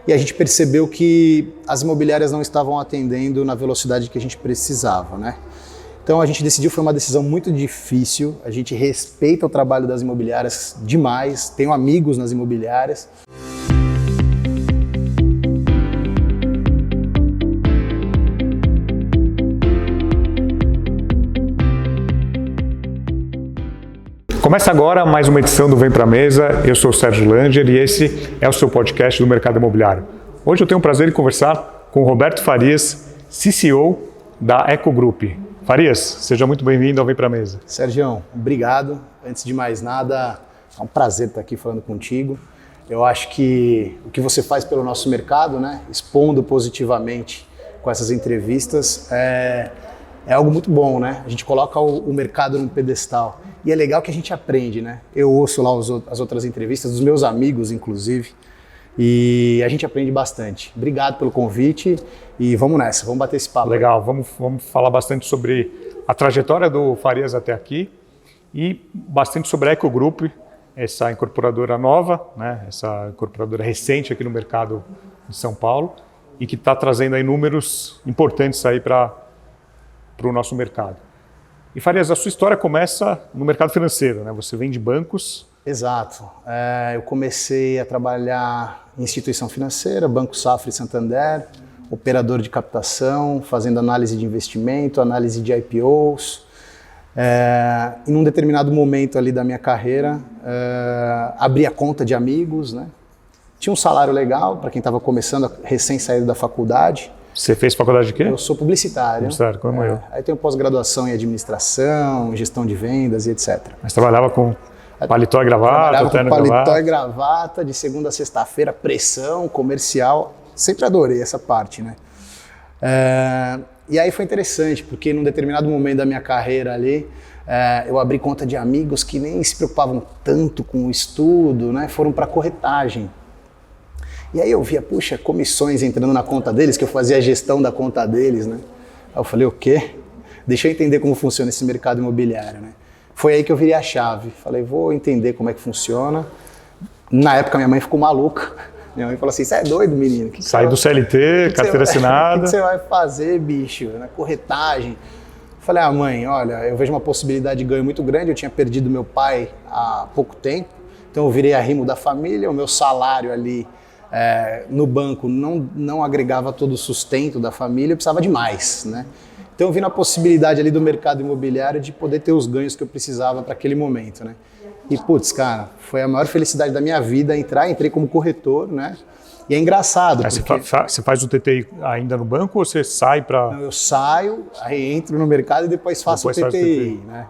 e a gente percebeu que as imobiliárias não estavam atendendo na velocidade que a gente precisava, né? Então a gente decidiu, foi uma decisão muito difícil, a gente respeita o trabalho das imobiliárias demais, tenho amigos nas imobiliárias. Começa agora mais uma edição do Vem Pra Mesa. Eu sou o Sérgio Langer e esse é o seu podcast do mercado imobiliário. Hoje eu tenho o prazer de conversar com o Roberto Farias, CCO da Eco Group. Farias, seja muito bem-vindo ao Vem Pra Mesa. Sérgio, obrigado. Antes de mais nada, é um prazer estar aqui falando contigo. Eu acho que o que você faz pelo nosso mercado, né, expondo positivamente com essas entrevistas, é algo muito bom, né? A gente coloca o mercado num pedestal. E é legal que a gente aprende, né? Eu ouço lá as outras entrevistas, dos meus amigos, inclusive, e a gente aprende bastante. Obrigado pelo convite e vamos nessa, vamos bater esse papo. Legal, vamos falar bastante sobre a trajetória do Farias até aqui e bastante sobre a Eco Group, essa incorporadora nova, né? Essa incorporadora recente aqui no mercado de São Paulo e que está trazendo aí números importantes aí para o nosso mercado. E Farias, a sua história começa no mercado financeiro, né? Você vem de bancos. Exato. Eu comecei a trabalhar em instituição financeira, Banco Safra e Santander, operador de captação, fazendo análise de investimento, análise de IPOs. Em um determinado momento ali da minha carreira, abri a conta de amigos, né? Tinha um salário legal para quem estava começando, recém-saído da faculdade. Você fez faculdade de quê? Eu sou publicitário. Publicitário, como eu. Aí tenho pós-graduação em administração, gestão de vendas e etc. Mas trabalhava com paletó e gravata, terno e gravata? Paletó e gravata, de segunda a sexta-feira, pressão, comercial. Sempre adorei essa parte, né? E aí foi interessante, porque num determinado momento da minha carreira ali, eu abri conta de amigos que nem se preocupavam tanto com o estudo, né? Foram para corretagem. E aí eu via, puxa, comissões entrando na conta deles, que eu fazia a gestão da conta deles, né? Aí eu falei, o quê? Deixa eu entender como funciona esse mercado imobiliário, né? Foi aí que eu virei a chave. Falei, vou entender como é que funciona. Na época minha mãe ficou maluca. Minha mãe falou assim, você é doido, menino? Sai do CLT, carteira assinada. O que você vai fazer, bicho? Na corretagem. Falei, mãe, olha, eu vejo uma possibilidade de ganho muito grande. Eu tinha perdido meu pai há pouco tempo. Então eu virei arrimo da família. O meu salário ali no banco não agregava todo o sustento da família, eu precisava de mais, né? Então eu vi na possibilidade ali do mercado imobiliário de poder ter os ganhos que eu precisava para aquele momento, né? E putz, cara, foi a maior felicidade da minha vida entrei como corretor, né? E é engraçado. Porque... Você faz o TTI ainda no banco ou você sai para... Não, eu saio, aí entro no mercado e depois faço o TTI, né?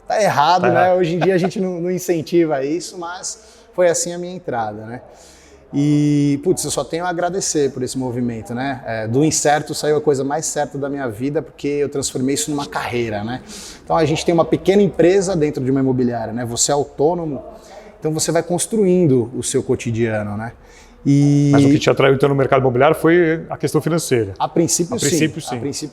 Tá errado, né? Hoje em dia a gente não incentiva isso, mas foi assim a minha entrada, né? E, putz, eu só tenho a agradecer por esse movimento, né? Do incerto saiu a coisa mais certa da minha vida, porque eu transformei isso numa carreira, né? Então a gente tem uma pequena empresa dentro de uma imobiliária, né? Você é autônomo, então você vai construindo o seu cotidiano, né? Mas o que te atraiu então no mercado imobiliário foi a questão financeira? A princípio,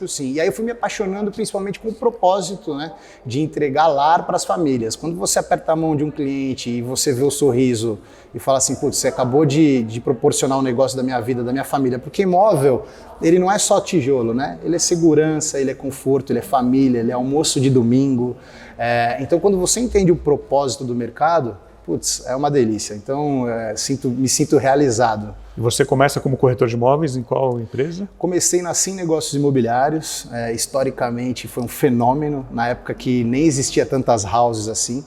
sim. E aí eu fui me apaixonando principalmente com o propósito, né, de entregar lar para as famílias. Quando você aperta a mão de um cliente e você vê o sorriso e fala assim, putz, você acabou de proporcionar um negócio da minha vida, da minha família, porque imóvel, ele não é só tijolo, né? Ele é segurança, ele é conforto, ele é família, ele é almoço de domingo. Então quando você entende o propósito do mercado, putz, é uma delícia. Então, me sinto realizado. E você começa como corretor de imóveis em qual empresa? Comecei na Sim Negócios Imobiliários. Historicamente, foi um fenômeno. Na época que nem existia tantas houses assim.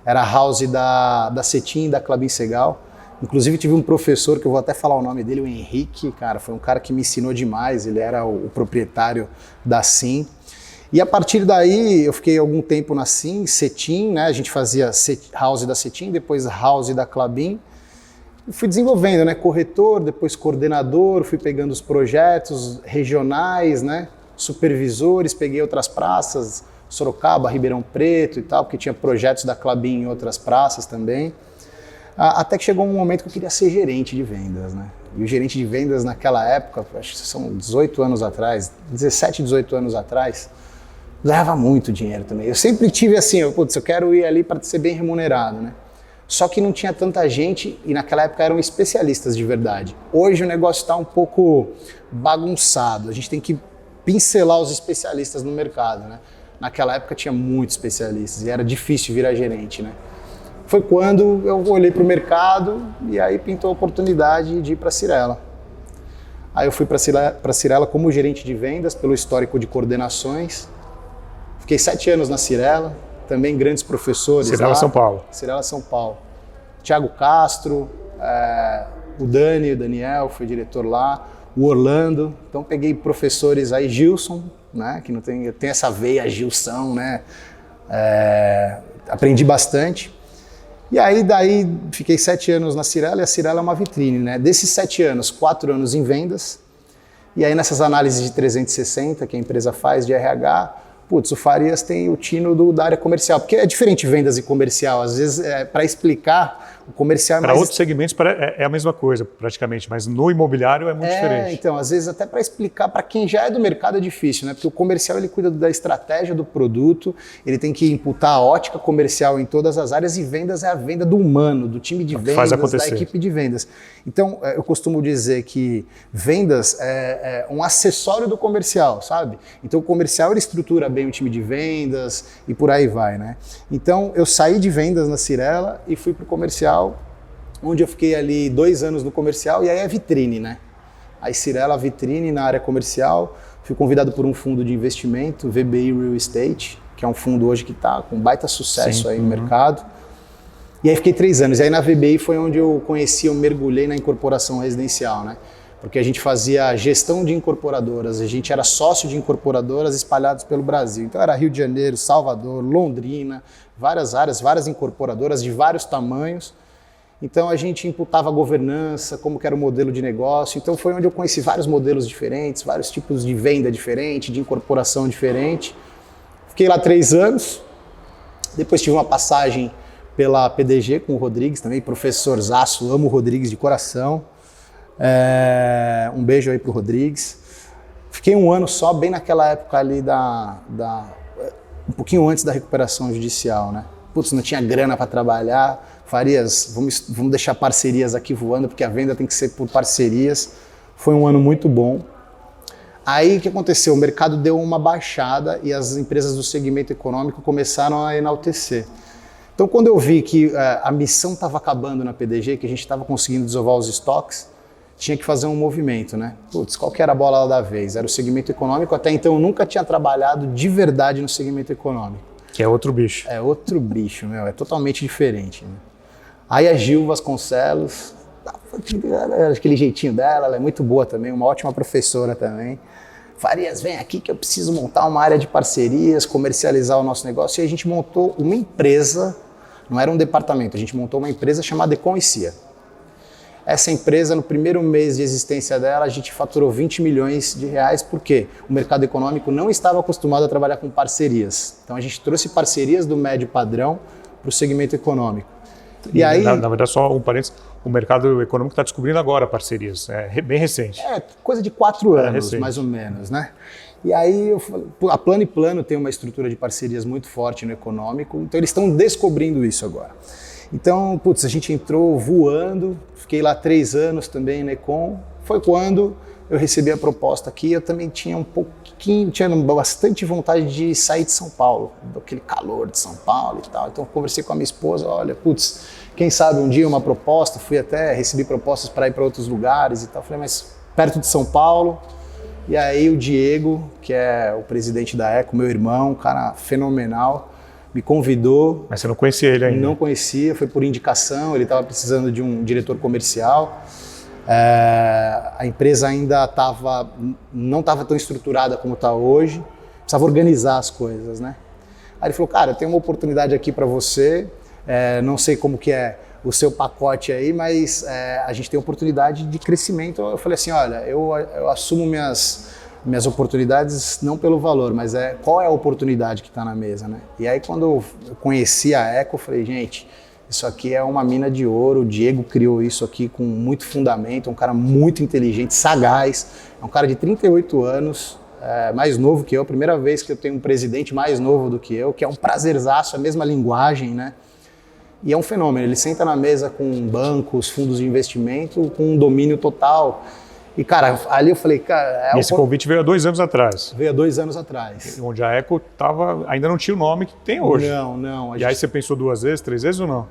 Era a house da Cetim e da Klabin Segal. Inclusive, tive um professor, que eu vou até falar o nome dele, o Henrique. Cara, foi um cara que me ensinou demais. Ele era o proprietário da Sim. E a partir daí, eu fiquei algum tempo na Sim, Cetim, né? A gente fazia house da Cetim, depois house da Klabin. E fui desenvolvendo, né? Corretor, depois coordenador, fui pegando os projetos regionais, né? Supervisores, peguei outras praças, Sorocaba, Ribeirão Preto e tal, porque tinha projetos da Klabin em outras praças também. Até que chegou um momento que eu queria ser gerente de vendas, né? E o gerente de vendas naquela época, acho que são 18 anos atrás, 17, 18 anos atrás, ganhava muito dinheiro também. Eu sempre tive assim, eu quero ir ali para ser bem remunerado, né? Só que não tinha tanta gente e naquela época eram especialistas de verdade. Hoje o negócio está um pouco bagunçado, a gente tem que pincelar os especialistas no mercado, né? Naquela época tinha muitos especialistas e era difícil virar gerente, né? Foi quando eu olhei para o mercado e aí pintou a oportunidade de ir para a Cyrela. Aí eu fui para a Cyrela como gerente de vendas, pelo histórico de coordenações. Fiquei 7 anos na Cyrela, também grandes professores. Cyrela São Paulo. Cyrela São Paulo. Thiago Castro, o Daniel foi diretor lá, o Orlando. Então peguei professores aí, Gilson, né, que não tem essa veia Gilson, né? Aprendi bastante. E aí daí fiquei 7 anos na Cyrela e a Cyrela é uma vitrine, né? Desses 7 anos, 4 anos em vendas. E aí nessas análises de 360 que a empresa faz de RH, putz, o Farias tem o tino da área comercial, porque é diferente vendas e comercial. Às vezes, para explicar, o comercial é mais... Para outros segmentos é a mesma coisa, praticamente, mas no imobiliário é muito diferente. Então, às vezes, até para explicar para quem já é do mercado é difícil, né? Porque o comercial, ele cuida da estratégia do produto, ele tem que imputar a ótica comercial em todas as áreas, e vendas é a venda do humano, do time de vendas, da equipe de vendas. Então, eu costumo dizer que vendas é um acessório do comercial, sabe? Então, o comercial, ele estrutura bem o time de vendas e por aí vai, né? Então, eu saí de vendas na Cyrela e fui para o comercial, onde eu fiquei ali 2 anos no comercial, e aí é vitrine, né? Aí Cyrela, vitrine na área comercial, fui convidado por um fundo de investimento, VBI Real Estate, que é um fundo hoje que está com baita sucesso aí no mercado. E aí fiquei 3 anos, e aí na VBI foi onde eu mergulhei na incorporação residencial, né? Porque a gente fazia gestão de incorporadoras, a gente era sócio de incorporadoras espalhadas pelo Brasil. Então era Rio de Janeiro, Salvador, Londrina, várias áreas, várias incorporadoras de vários tamanhos. Então a gente imputava a governança, como que era o modelo de negócio. Então foi onde eu conheci vários modelos diferentes, vários tipos de venda diferente, de incorporação diferente. Fiquei lá 3 anos, depois tive uma passagem pela PDG com o Rodrigues também, professorzaço, amo o Rodrigues de coração. Um beijo aí pro Rodrigues. Fiquei 1 ano só, bem naquela época ali um pouquinho antes da recuperação judicial, né? Putz, não tinha grana para trabalhar. Farias, vamos deixar parcerias aqui voando, porque a venda tem que ser por parcerias. Foi um ano muito bom. Aí o que aconteceu? O mercado deu uma baixada e as empresas do segmento econômico começaram a enaltecer. Então, quando eu vi que a missão estava acabando na PDG, que a gente estava conseguindo desovar os estoques, tinha que fazer um movimento, né? Putz, qual que era a bola da vez? Era o segmento econômico. Até então eu nunca tinha trabalhado de verdade no segmento econômico. Que é outro bicho. É outro bicho, meu. É totalmente diferente, né? Aí a Gil Vasconcelos, aquele jeitinho dela, ela é muito boa também, uma ótima professora também. Farias, vem aqui que eu preciso montar uma área de parcerias, comercializar o nosso negócio. E a gente montou uma empresa, não era um departamento, a gente montou uma empresa chamada Econ e CIA. Essa empresa, no primeiro mês de existência dela, a gente faturou 20 milhões de reais, porque o mercado econômico não estava acostumado a trabalhar com parcerias. Então a gente trouxe parcerias do médio padrão para o segmento econômico. E aí, na verdade, só um parênteses, o mercado econômico está descobrindo agora parcerias, é bem recente. Coisa de 4 anos, mais ou menos, né? E aí, a Plano e Plano tem uma estrutura de parcerias muito forte no econômico, então eles estão descobrindo isso agora. Então, putz, a gente entrou voando, fiquei lá 3 anos também na Econ. Foi quando eu recebi a proposta aqui, eu também tinha tinha bastante vontade de sair de São Paulo, daquele calor de São Paulo e tal. Então eu conversei com a minha esposa, olha, putz, quem sabe um dia uma proposta, recebi propostas para ir para outros lugares e tal. Falei, mas perto de São Paulo. E aí o Diego, que é o presidente da Eco, meu irmão, um cara fenomenal, me convidou. Mas você não conhecia ele ainda? Não conhecia, foi por indicação, ele estava precisando de um diretor comercial. A empresa ainda não estava tão estruturada como está hoje, precisava organizar as coisas, né? Aí ele falou, cara, eu tenho uma oportunidade aqui para você, não sei como que é o seu pacote aí, mas a gente tem oportunidade de crescimento. Eu falei assim, olha, eu assumo minhas oportunidades não pelo valor, mas qual é a oportunidade que está na mesa, né? E aí quando eu conheci a Eco, eu falei, gente, isso aqui é uma mina de ouro, o Diego criou isso aqui com muito fundamento, um cara muito inteligente, sagaz, é um cara de 38 anos, mais novo que eu, primeira vez que eu tenho um presidente mais novo do que eu, que é um prazerzaço, a mesma linguagem, né? E é um fenômeno, ele senta na mesa com bancos, fundos de investimento, com um domínio total. E, cara, ali eu falei, cara... E esse convite veio há 2 anos atrás. Veio há 2 anos atrás. Onde a Eco ainda não tinha o nome que tem hoje. Não. Aí você pensou 2 vezes, 3 vezes ou não?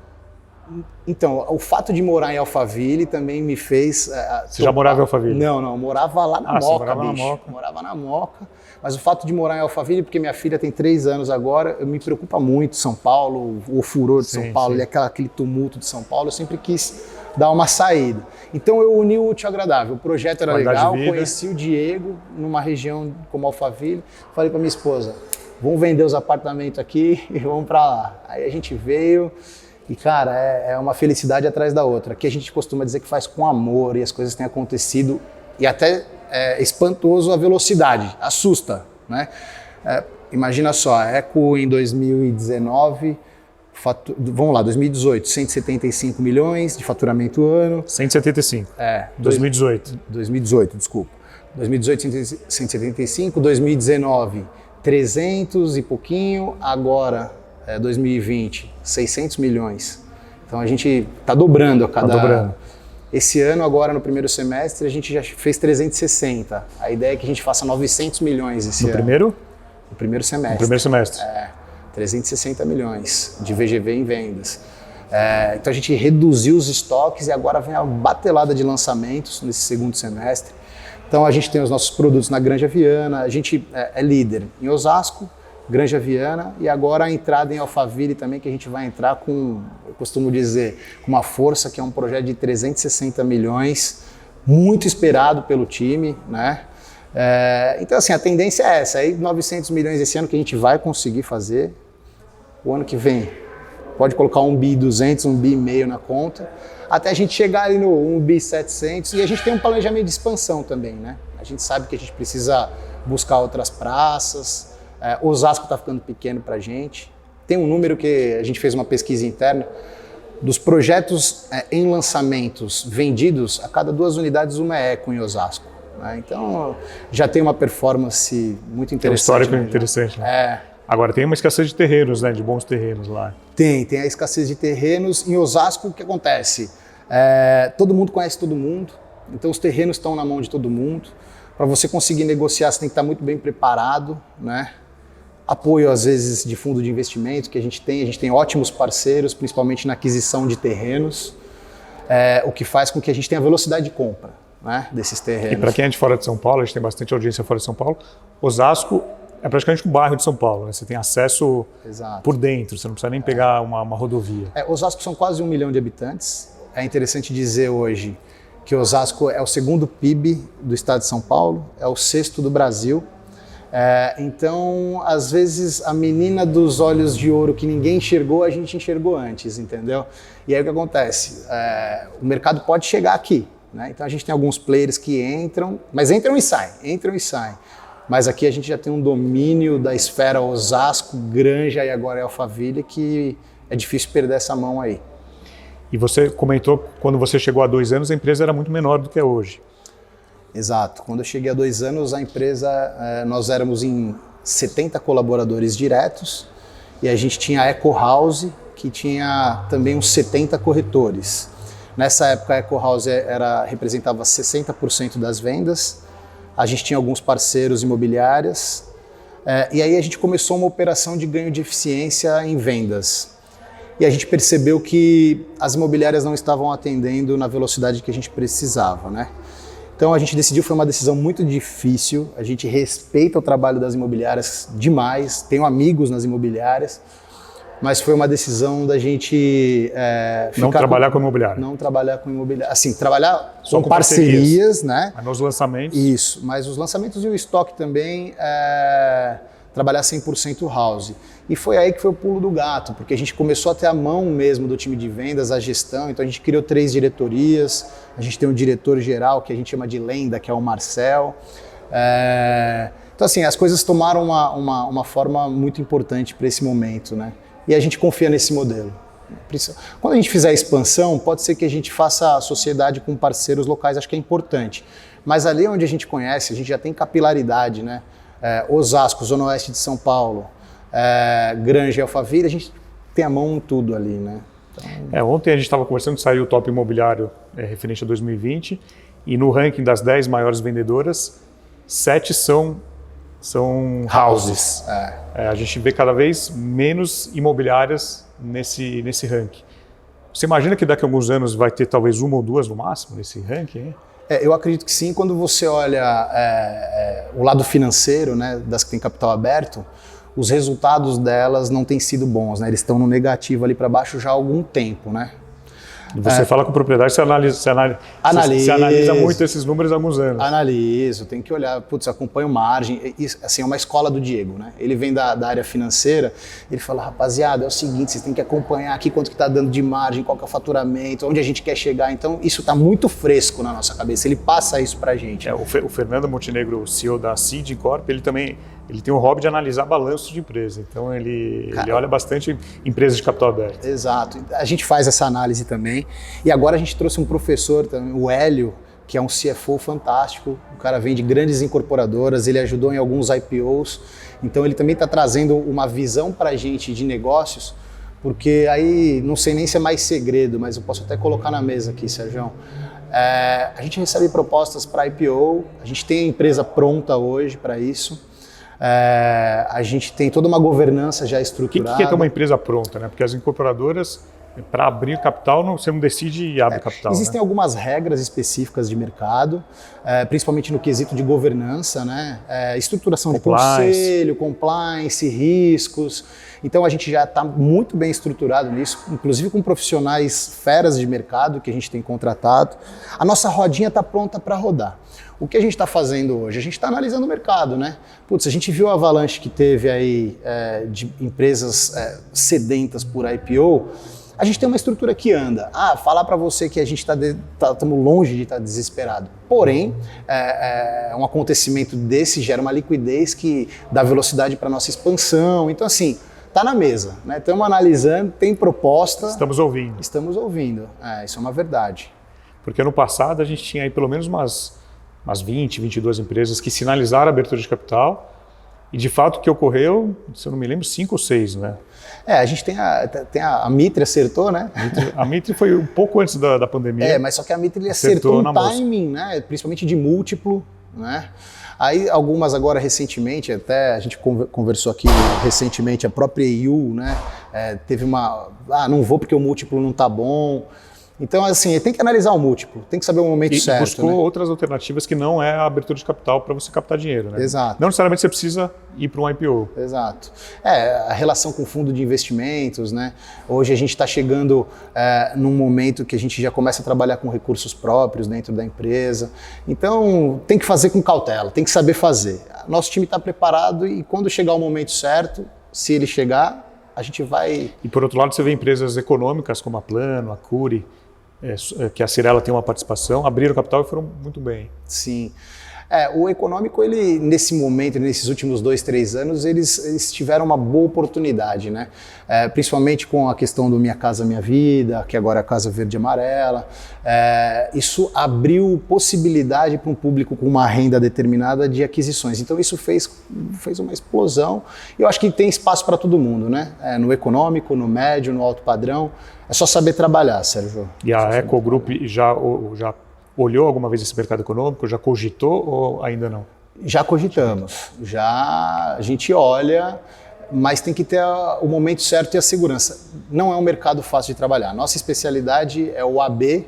Então, o fato de morar em Alphaville também me fez... Você já morava em Alphaville? Não, eu morava lá na Moca, morava bicho. Na Moca. Morava na Moca, mas o fato de morar em Alphaville, porque minha filha tem 3 anos agora, me preocupa muito São Paulo, o furor de São Paulo, aquele tumulto de São Paulo, eu sempre quis dar uma saída. Então eu uni o útil ao agradável, o projeto era legal, conheci o Diego numa região como Alphaville, falei para minha esposa, vamos vender os apartamentos aqui e vamos para lá. Aí a gente veio... E, cara, é uma felicidade atrás da outra. Aqui a gente costuma dizer que faz com amor e as coisas têm acontecido. E até é espantoso a velocidade, assusta, né? Imagina só, a Eco em 2019, vamos lá, 2018, 175 milhões de faturamento ano. 175? 2018. 2018, desculpa. 2018, 175, 2019, 300 e pouquinho, agora... 2020, 600 milhões. Então a gente está dobrando a cada... dobrando. Esse ano, agora no primeiro semestre, a gente já fez 360. A ideia é que a gente faça 900 milhões esse ano. No primeiro semestre. No primeiro semestre. 360 milhões de VGV em vendas. Então a gente reduziu os estoques e agora vem a batelada de lançamentos nesse segundo semestre. Então a gente tem os nossos produtos na Granja Viana, a gente é líder em Osasco, Granja Viana e agora a entrada em Alphaville também, que a gente vai entrar com, eu costumo dizer, com uma força, que é um projeto de 360 milhões, muito esperado pelo time, né? Então assim, a tendência é essa, aí 900 milhões esse ano que a gente vai conseguir fazer, o ano que vem pode colocar 1 bi 200, 1 bi e meio na conta, até a gente chegar ali no 1 bi 700 e a gente tem um planejamento de expansão também, né? A gente sabe que a gente precisa buscar outras praças. Osasco está ficando pequeno para a gente. Tem um número que a gente fez uma pesquisa interna, dos projetos em lançamentos vendidos, a cada 2 unidades uma é Eco em Osasco. Né? Então já tem uma performance muito interessante. É um histórico interessante. Né? Agora tem uma escassez de terrenos, né? De bons terrenos lá. Tem a escassez de terrenos. Em Osasco o que acontece? Todo mundo conhece todo mundo, então os terrenos estão na mão de todo mundo. Para você conseguir negociar, você tem que estar muito bem preparado, né? Apoio, às vezes, de fundo de investimento que a gente tem ótimos parceiros, principalmente na aquisição de terrenos, o que faz com que a gente tenha velocidade de compra, né, desses terrenos. E para quem é de fora de São Paulo, a gente tem bastante audiência fora de São Paulo, Osasco é praticamente um bairro de São Paulo, né? Você tem acesso por dentro, você não precisa nem pegar uma rodovia. Osasco são quase 1 milhão de habitantes, é interessante dizer hoje que Osasco é o 2º PIB do estado de São Paulo, é o 6º do Brasil. Então, às vezes, a menina dos olhos de ouro que ninguém enxergou, a gente enxergou antes, entendeu? E aí o que acontece? O mercado pode chegar aqui, né? Então a gente tem alguns players que entram, mas entram e saem. Mas aqui a gente já tem um domínio da esfera Osasco, Granja e agora Alphaville, que é difícil perder essa mão aí. E você comentou que quando você chegou há 2 anos, a empresa era muito menor do que é hoje. Exato. Quando eu cheguei há 2 anos, a empresa, nós éramos em 70 colaboradores diretos e a gente tinha a Eco House, que tinha também uns 70 corretores. Nessa época, a Eco House representava 60% das vendas, a gente tinha alguns parceiros imobiliários e aí a gente começou uma operação de ganho de eficiência em vendas. E a gente percebeu que as imobiliárias não estavam atendendo na velocidade que a gente precisava, né? Então a gente decidiu, foi uma decisão muito difícil, a gente respeita o trabalho das imobiliárias demais, tenho amigos nas imobiliárias, mas foi uma decisão da gente não trabalhar com imobiliário. Não trabalhar com imobiliário, assim, trabalhar só com parcerias, né? Mas nos lançamentos? Isso, mas os lançamentos e o estoque também, trabalhar 100% house. E foi aí que foi o pulo do gato, porque a gente começou a ter a mão mesmo do time de vendas, a gestão, então a gente criou 3 diretorias, a gente tem um diretor geral que a gente chama de lenda, que é o Marcel. Então assim, as coisas tomaram uma forma muito importante para esse momento, né? E a gente confia nesse modelo. Quando a gente fizer a expansão, pode ser que a gente faça a sociedade com parceiros locais, acho que é importante. Mas ali onde a gente conhece, a gente já tem capilaridade, né? Osasco, Zona Oeste de São Paulo, Granja e Alphaville, a gente tem a mão em tudo ali, né? Ontem a gente estava conversando, saiu o top imobiliário referente a 2020, e no ranking das 10 maiores vendedoras, 7 são houses. A gente vê cada vez menos imobiliárias nesse ranking. Você imagina que daqui a alguns anos vai ter talvez uma ou duas no máximo nesse ranking? Hein? Eu acredito que sim. Quando você olha o lado financeiro, né, das que têm capital aberto, os resultados delas não têm sido bons, né? Eles estão no negativo ali para baixo já há algum tempo, né? E você fala com propriedade, você analisa muito esses números há alguns anos. Analiso, tem que olhar, acompanho margem. Isso, assim, é uma escola do Diego, né? Ele vem da área financeira, ele fala, rapaziada, é o seguinte, vocês têm que acompanhar aqui quanto que está dando de margem, qual que é o faturamento, onde a gente quer chegar. Então, isso está muito fresco na nossa cabeça, ele passa isso pra gente. O Fernando Montenegro, o CEO da Seed Corp, ele tem o hobby de analisar balanços de empresa. Então, ele olha bastante empresas de capital aberto. Exato. A gente faz essa análise também. E agora a gente trouxe um professor também, o Hélio, que é um CFO fantástico. O cara vem de grandes incorporadoras, ele ajudou em alguns IPOs. Então, ele também está trazendo uma visão para a gente de negócios, porque aí, não sei nem se é mais segredo, mas eu posso até colocar na mesa aqui, Sérgio. A gente recebe propostas para IPO, a gente tem a empresa pronta hoje para isso. A gente tem toda uma governança já estruturada. O que é ter uma empresa pronta, né? Porque as incorporadoras, para abrir capital, você não decide e abre capital. Existem algumas regras específicas de mercado, principalmente no quesito de governança, né? Estruturação de conselho, compliance, riscos. Então a gente já está muito bem estruturado nisso, inclusive com profissionais feras de mercado que a gente tem contratado. A nossa rodinha está pronta para rodar. O que a gente está fazendo hoje? A gente está analisando o mercado, né? A gente viu a avalanche que teve aí de empresas sedentas por IPO. A gente tem uma estrutura que anda. Falar para você que a gente estamos longe de estar desesperado. Porém, um acontecimento desse gera uma liquidez que dá velocidade para a nossa expansão. Então, assim, está na mesa, né? Estamos analisando, tem proposta. Estamos ouvindo. Estamos ouvindo. Isso é uma verdade. Porque ano passado a gente tinha aí pelo menos umas 20, 22 empresas que sinalizaram a abertura de capital e, de fato, o que ocorreu, se eu não me lembro, 5 ou 6, né? A gente tem a Mitre acertou, né? A Mitre foi um pouco antes da pandemia. Mas só que a Mitre acertou um timing, né? Principalmente de múltiplo, né? Aí algumas agora recentemente, até a gente conversou aqui recentemente, a própria EU, né? Teve não vou porque o múltiplo não tá bom. Então, assim, tem que analisar o múltiplo, tem que saber o momento certo. E buscou outras alternativas que não é a abertura de capital para você captar dinheiro, né? Exato. Não necessariamente você precisa ir para um IPO. Exato. A relação com o fundo de investimentos, né? Hoje a gente está chegando num momento que a gente já começa a trabalhar com recursos próprios dentro da empresa. Então, tem que fazer com cautela, tem que saber fazer. Nosso time está preparado e quando chegar o momento certo, se ele chegar, a gente vai... E por outro lado, você vê empresas econômicas como a Plano, a Cury, que a Cyrela tem uma participação, abriram capital e foram muito bem. Sim. O econômico, ele, nesse momento, nesses últimos 2, 3 anos, eles tiveram uma boa oportunidade, né? Principalmente com a questão do Minha Casa Minha Vida, que agora é a Casa Verde e Amarela. Isso abriu possibilidade para um público com uma renda determinada de aquisições. Então isso fez uma explosão. E eu acho que tem espaço para todo mundo, né? No econômico, no médio, no alto padrão. É só saber trabalhar, Sérgio. E a Eco Group já olhou alguma vez esse mercado econômico? Já cogitou ou ainda não? Já cogitamos. A gente olha, mas tem que ter o momento certo e a segurança. Não é um mercado fácil de trabalhar. Nossa especialidade é o AB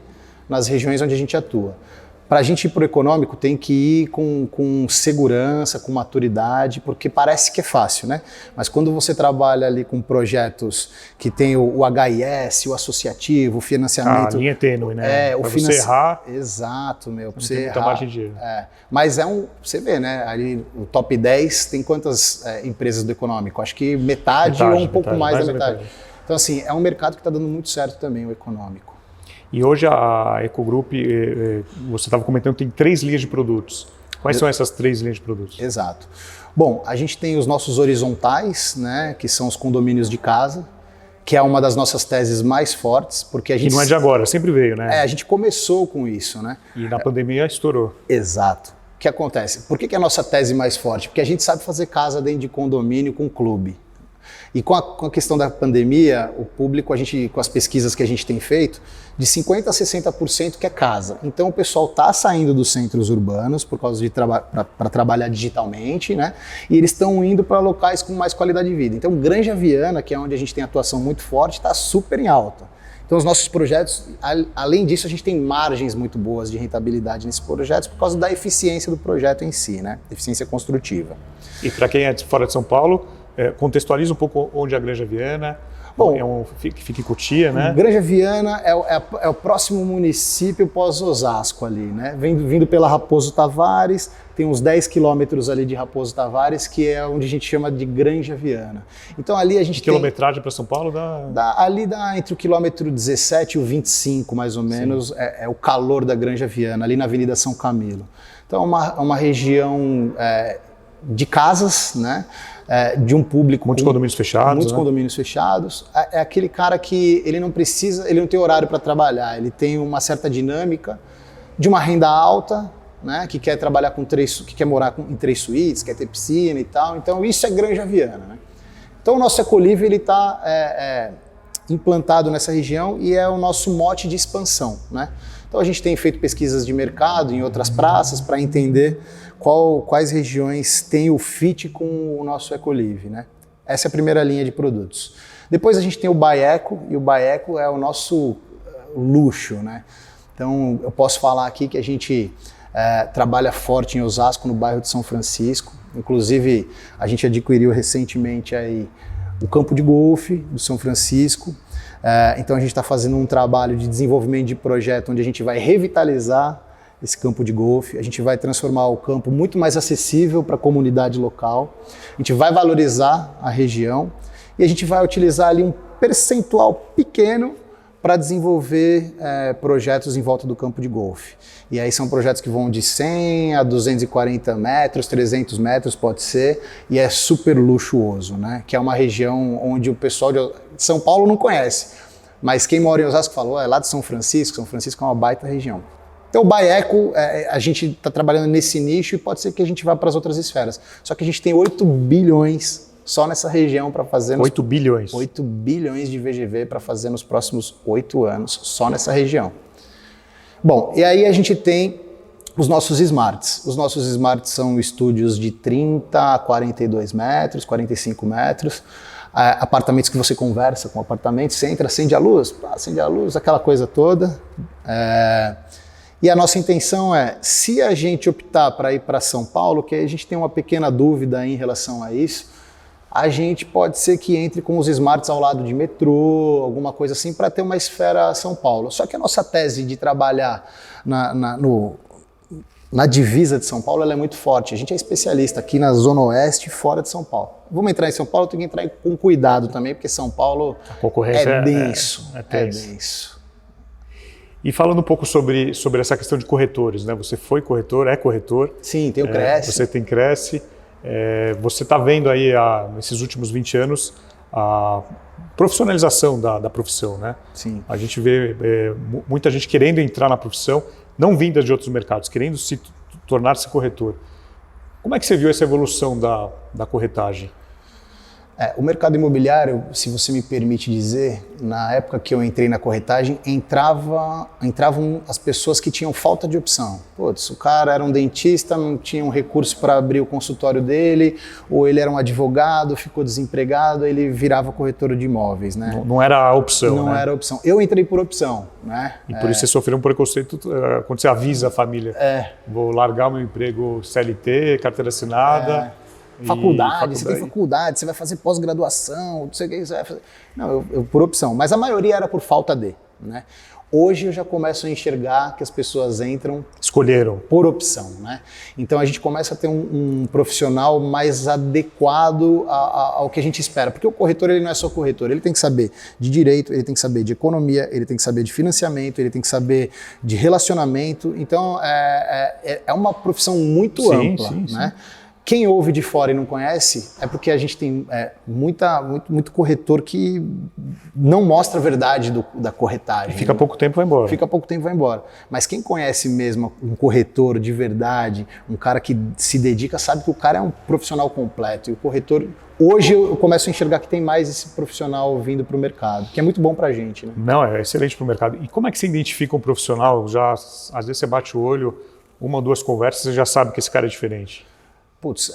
nas regiões onde a gente atua. Para a gente ir para o econômico tem que ir com segurança, com maturidade, porque parece que é fácil, né? Mas quando você trabalha ali com projetos que tem o HIS, o associativo, o financiamento... A linha tênue, né? Para você errar... Exato, meu. Para você errar. Margem de dinheiro. Mas você vê, né? Ali o top 10 tem quantas empresas do econômico? Acho que metade ou um pouco mais da metade. Então, assim, é um mercado que está dando muito certo também, o econômico. E hoje a Eco Group, você estava comentando, tem 3 linhas de produtos. Quais são essas 3 linhas de produtos? Exato. Bom, a gente tem os nossos horizontais, né, que são os condomínios de casa, que é uma das nossas teses mais fortes, porque a gente... Que não é de agora, sempre veio, né? A gente começou com isso, né? E na pandemia estourou. Exato. O que acontece? Por que é a nossa tese mais forte? Porque a gente sabe fazer casa dentro de condomínio com clube. E com a questão da pandemia, o público, com as pesquisas que a gente tem feito, de 50% a 60% quer casa. Então o pessoal está saindo dos centros urbanos por causa de para trabalhar digitalmente, né? E eles estão indo para locais com mais qualidade de vida. Então Granja Viana, que é onde a gente tem atuação muito forte, está super em alta. Então os nossos projetos, além disso, a gente tem margens muito boas de rentabilidade nesses projetos por causa da eficiência do projeto em si, né? Eficiência construtiva. E para quem é de fora de São Paulo, contextualiza um pouco onde é a Granja Viana. Bom, que fica em Cotia, né? Granja Viana é o próximo município pós-Osasco ali, né? Vindo pela Raposo Tavares, tem uns 10 quilômetros ali de Raposo Tavares, que é onde a gente chama de Granja Viana. Então ali a gente tem... Quilometragem para São Paulo ali dá entre o quilômetro 17 e o 25, mais ou menos, é o calor da Granja Viana, ali na Avenida São Camilo. Então é uma região de casas, né? De um público... Muitos condomínios fechados. Muitos condomínios fechados. É aquele cara que ele não tem horário para trabalhar, ele tem uma certa dinâmica de uma renda alta, né, que quer trabalhar que quer morar em 3 suítes, quer ter piscina e tal. Então isso é Granja Viana, né? Então o nosso Ecolive ele está implantado nessa região e é o nosso mote de expansão, né? Então a gente tem feito pesquisas de mercado em outras praças para entender quais regiões têm o fit com o nosso Ecolive, né? Essa é a primeira linha de produtos. Depois a gente tem o Baieco, e o Baieco é o nosso luxo, né? Então eu posso falar aqui que a gente trabalha forte em Osasco, no bairro de São Francisco. Inclusive a gente adquiriu recentemente aí o campo de golfe do São Francisco. Então a gente está fazendo um trabalho de desenvolvimento de projeto onde a gente vai revitalizar esse campo de golfe, a gente vai transformar o campo muito mais acessível para a comunidade local, a gente vai valorizar a região e a gente vai utilizar ali um percentual pequeno para desenvolver projetos em volta do campo de golfe. E aí são projetos que vão de 100 a 240 metros, 300 metros pode ser, e é super luxuoso, né? Que é uma região onde o pessoal de São Paulo não conhece, mas quem mora em Osasco falou, é lá de São Francisco é uma baita região. Então o Baieco, a gente está trabalhando nesse nicho e pode ser que a gente vá para as outras esferas. Só que a gente tem 8 bilhões só nessa região para fazer... 8 bilhões? 8 bilhões de VGV para fazer nos próximos 8 anos, só nessa região. Bom, e aí a gente tem os nossos smarts. Os nossos smarts são estúdios de 30 a 42 metros, 45 metros, apartamentos que você conversa com apartamentos, você entra, acende a luz, aquela coisa toda. E a nossa intenção se a gente optar para ir para São Paulo, que a gente tem uma pequena dúvida em relação a isso, a gente pode ser que entre com os smarts ao lado de metrô, alguma coisa assim, para ter uma esfera São Paulo. Só que a nossa tese de trabalhar na divisa de São Paulo ela é muito forte. A gente é especialista aqui na Zona Oeste, fora de São Paulo. Vamos entrar em São Paulo, tem que entrar com cuidado também, porque São Paulo a concorrência é denso. É denso. E falando um pouco sobre essa questão de corretores, né? Você foi corretor, é corretor. Sim, tem o Cresce. Você tem Cresce. Você está vendo aí, nesses últimos 20 anos, a profissionalização da profissão, né? Sim. A gente vê muita gente querendo entrar na profissão, não vinda de outros mercados, querendo tornar-se corretor. Como é que você viu essa evolução da corretagem? O mercado imobiliário, se você me permite dizer, na época que eu entrei na corretagem, entravam as pessoas que tinham falta de opção. Putz, o cara era um dentista, não tinha um recurso para abrir o consultório dele, ou ele era um advogado, ficou desempregado, ele virava corretor de imóveis, né? Não era a opção, Não era a opção. Eu entrei por opção, né? E por isso você sofreu um preconceito quando você avisa a família. Vou largar o meu emprego CLT, carteira assinada... Faculdade, você tem faculdade, você vai fazer pós-graduação, não sei o que você vai fazer. Não, eu por opção, mas a maioria era por falta de, né? Hoje eu já começo a enxergar que as pessoas entram... Escolheram. Por opção, né? Então a gente começa a ter um profissional mais adequado ao que a gente espera, porque o corretor ele não é só corretor, ele tem que saber de direito, ele tem que saber de economia, ele tem que saber de financiamento, ele tem que saber de relacionamento, então é uma profissão muito ampla, né? Sim. Quem ouve de fora e não conhece é porque a gente tem muito corretor que não mostra a verdade da corretagem. Fica pouco tempo e vai embora. Fica pouco tempo e vai embora. Mas quem conhece mesmo um corretor de verdade, um cara que se dedica, sabe que o cara é um profissional completo. E o hoje eu começo a enxergar que tem mais esse profissional vindo para o mercado, que é muito bom para a gente, né? Não, é excelente para o mercado. E como é que você identifica um profissional? Já, às vezes você bate o olho, uma ou duas conversas, você já sabe que esse cara é diferente. Putz,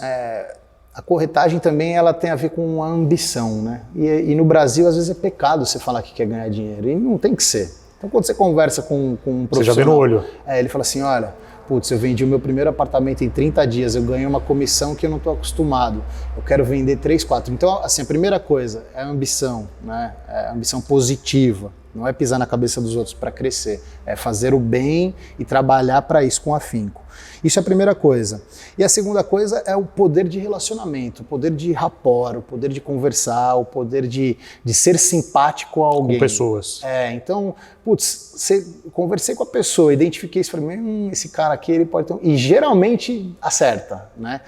a corretagem também ela tem a ver com a ambição, né? E no Brasil, às vezes, é pecado você falar que quer ganhar dinheiro, e não tem que ser. Então, quando você conversa com um profissional... Você já vê no olho. Ele fala assim, olha, putz, eu vendi o meu primeiro apartamento em 30 dias, eu ganhei uma comissão que eu não estou acostumado, eu quero vender 3, 4. Então, assim, a primeira coisa é a ambição, né? É a ambição positiva, não é pisar na cabeça dos outros para crescer, é fazer o bem e trabalhar para isso com afinco. Isso é a primeira coisa. E a segunda coisa é o poder de relacionamento, o poder de rapport, o poder de conversar, o poder de ser simpático a alguém. Com pessoas. Então, conversei com a pessoa, identifiquei isso, falei, esse cara aqui, ele pode ter... E geralmente acerta, né?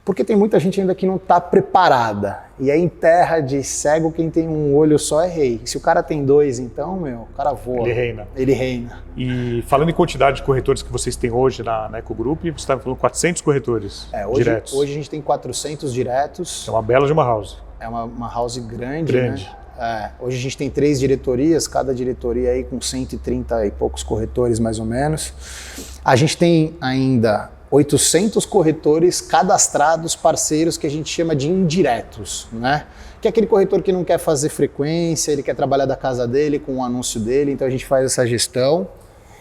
Porque tem muita gente ainda que não está preparada. E aí em terra de cego, quem tem um olho só é rei. Se o cara tem 2, então, o cara voa. Ele reina. Ele reina. E falando em quantidade de corretores que vocês têm hoje na Ecogroup, você estava falando 400 corretores diretos. Hoje a gente tem 400 diretos. É uma bela de uma house. É uma house grande. Né? Hoje a gente tem 3 diretorias, cada diretoria aí com 130 e poucos corretores, mais ou menos. A gente tem ainda 800 corretores cadastrados, parceiros que a gente chama de indiretos, né? Que é aquele corretor que não quer fazer frequência, ele quer trabalhar da casa dele com o anúncio dele, então a gente faz essa gestão.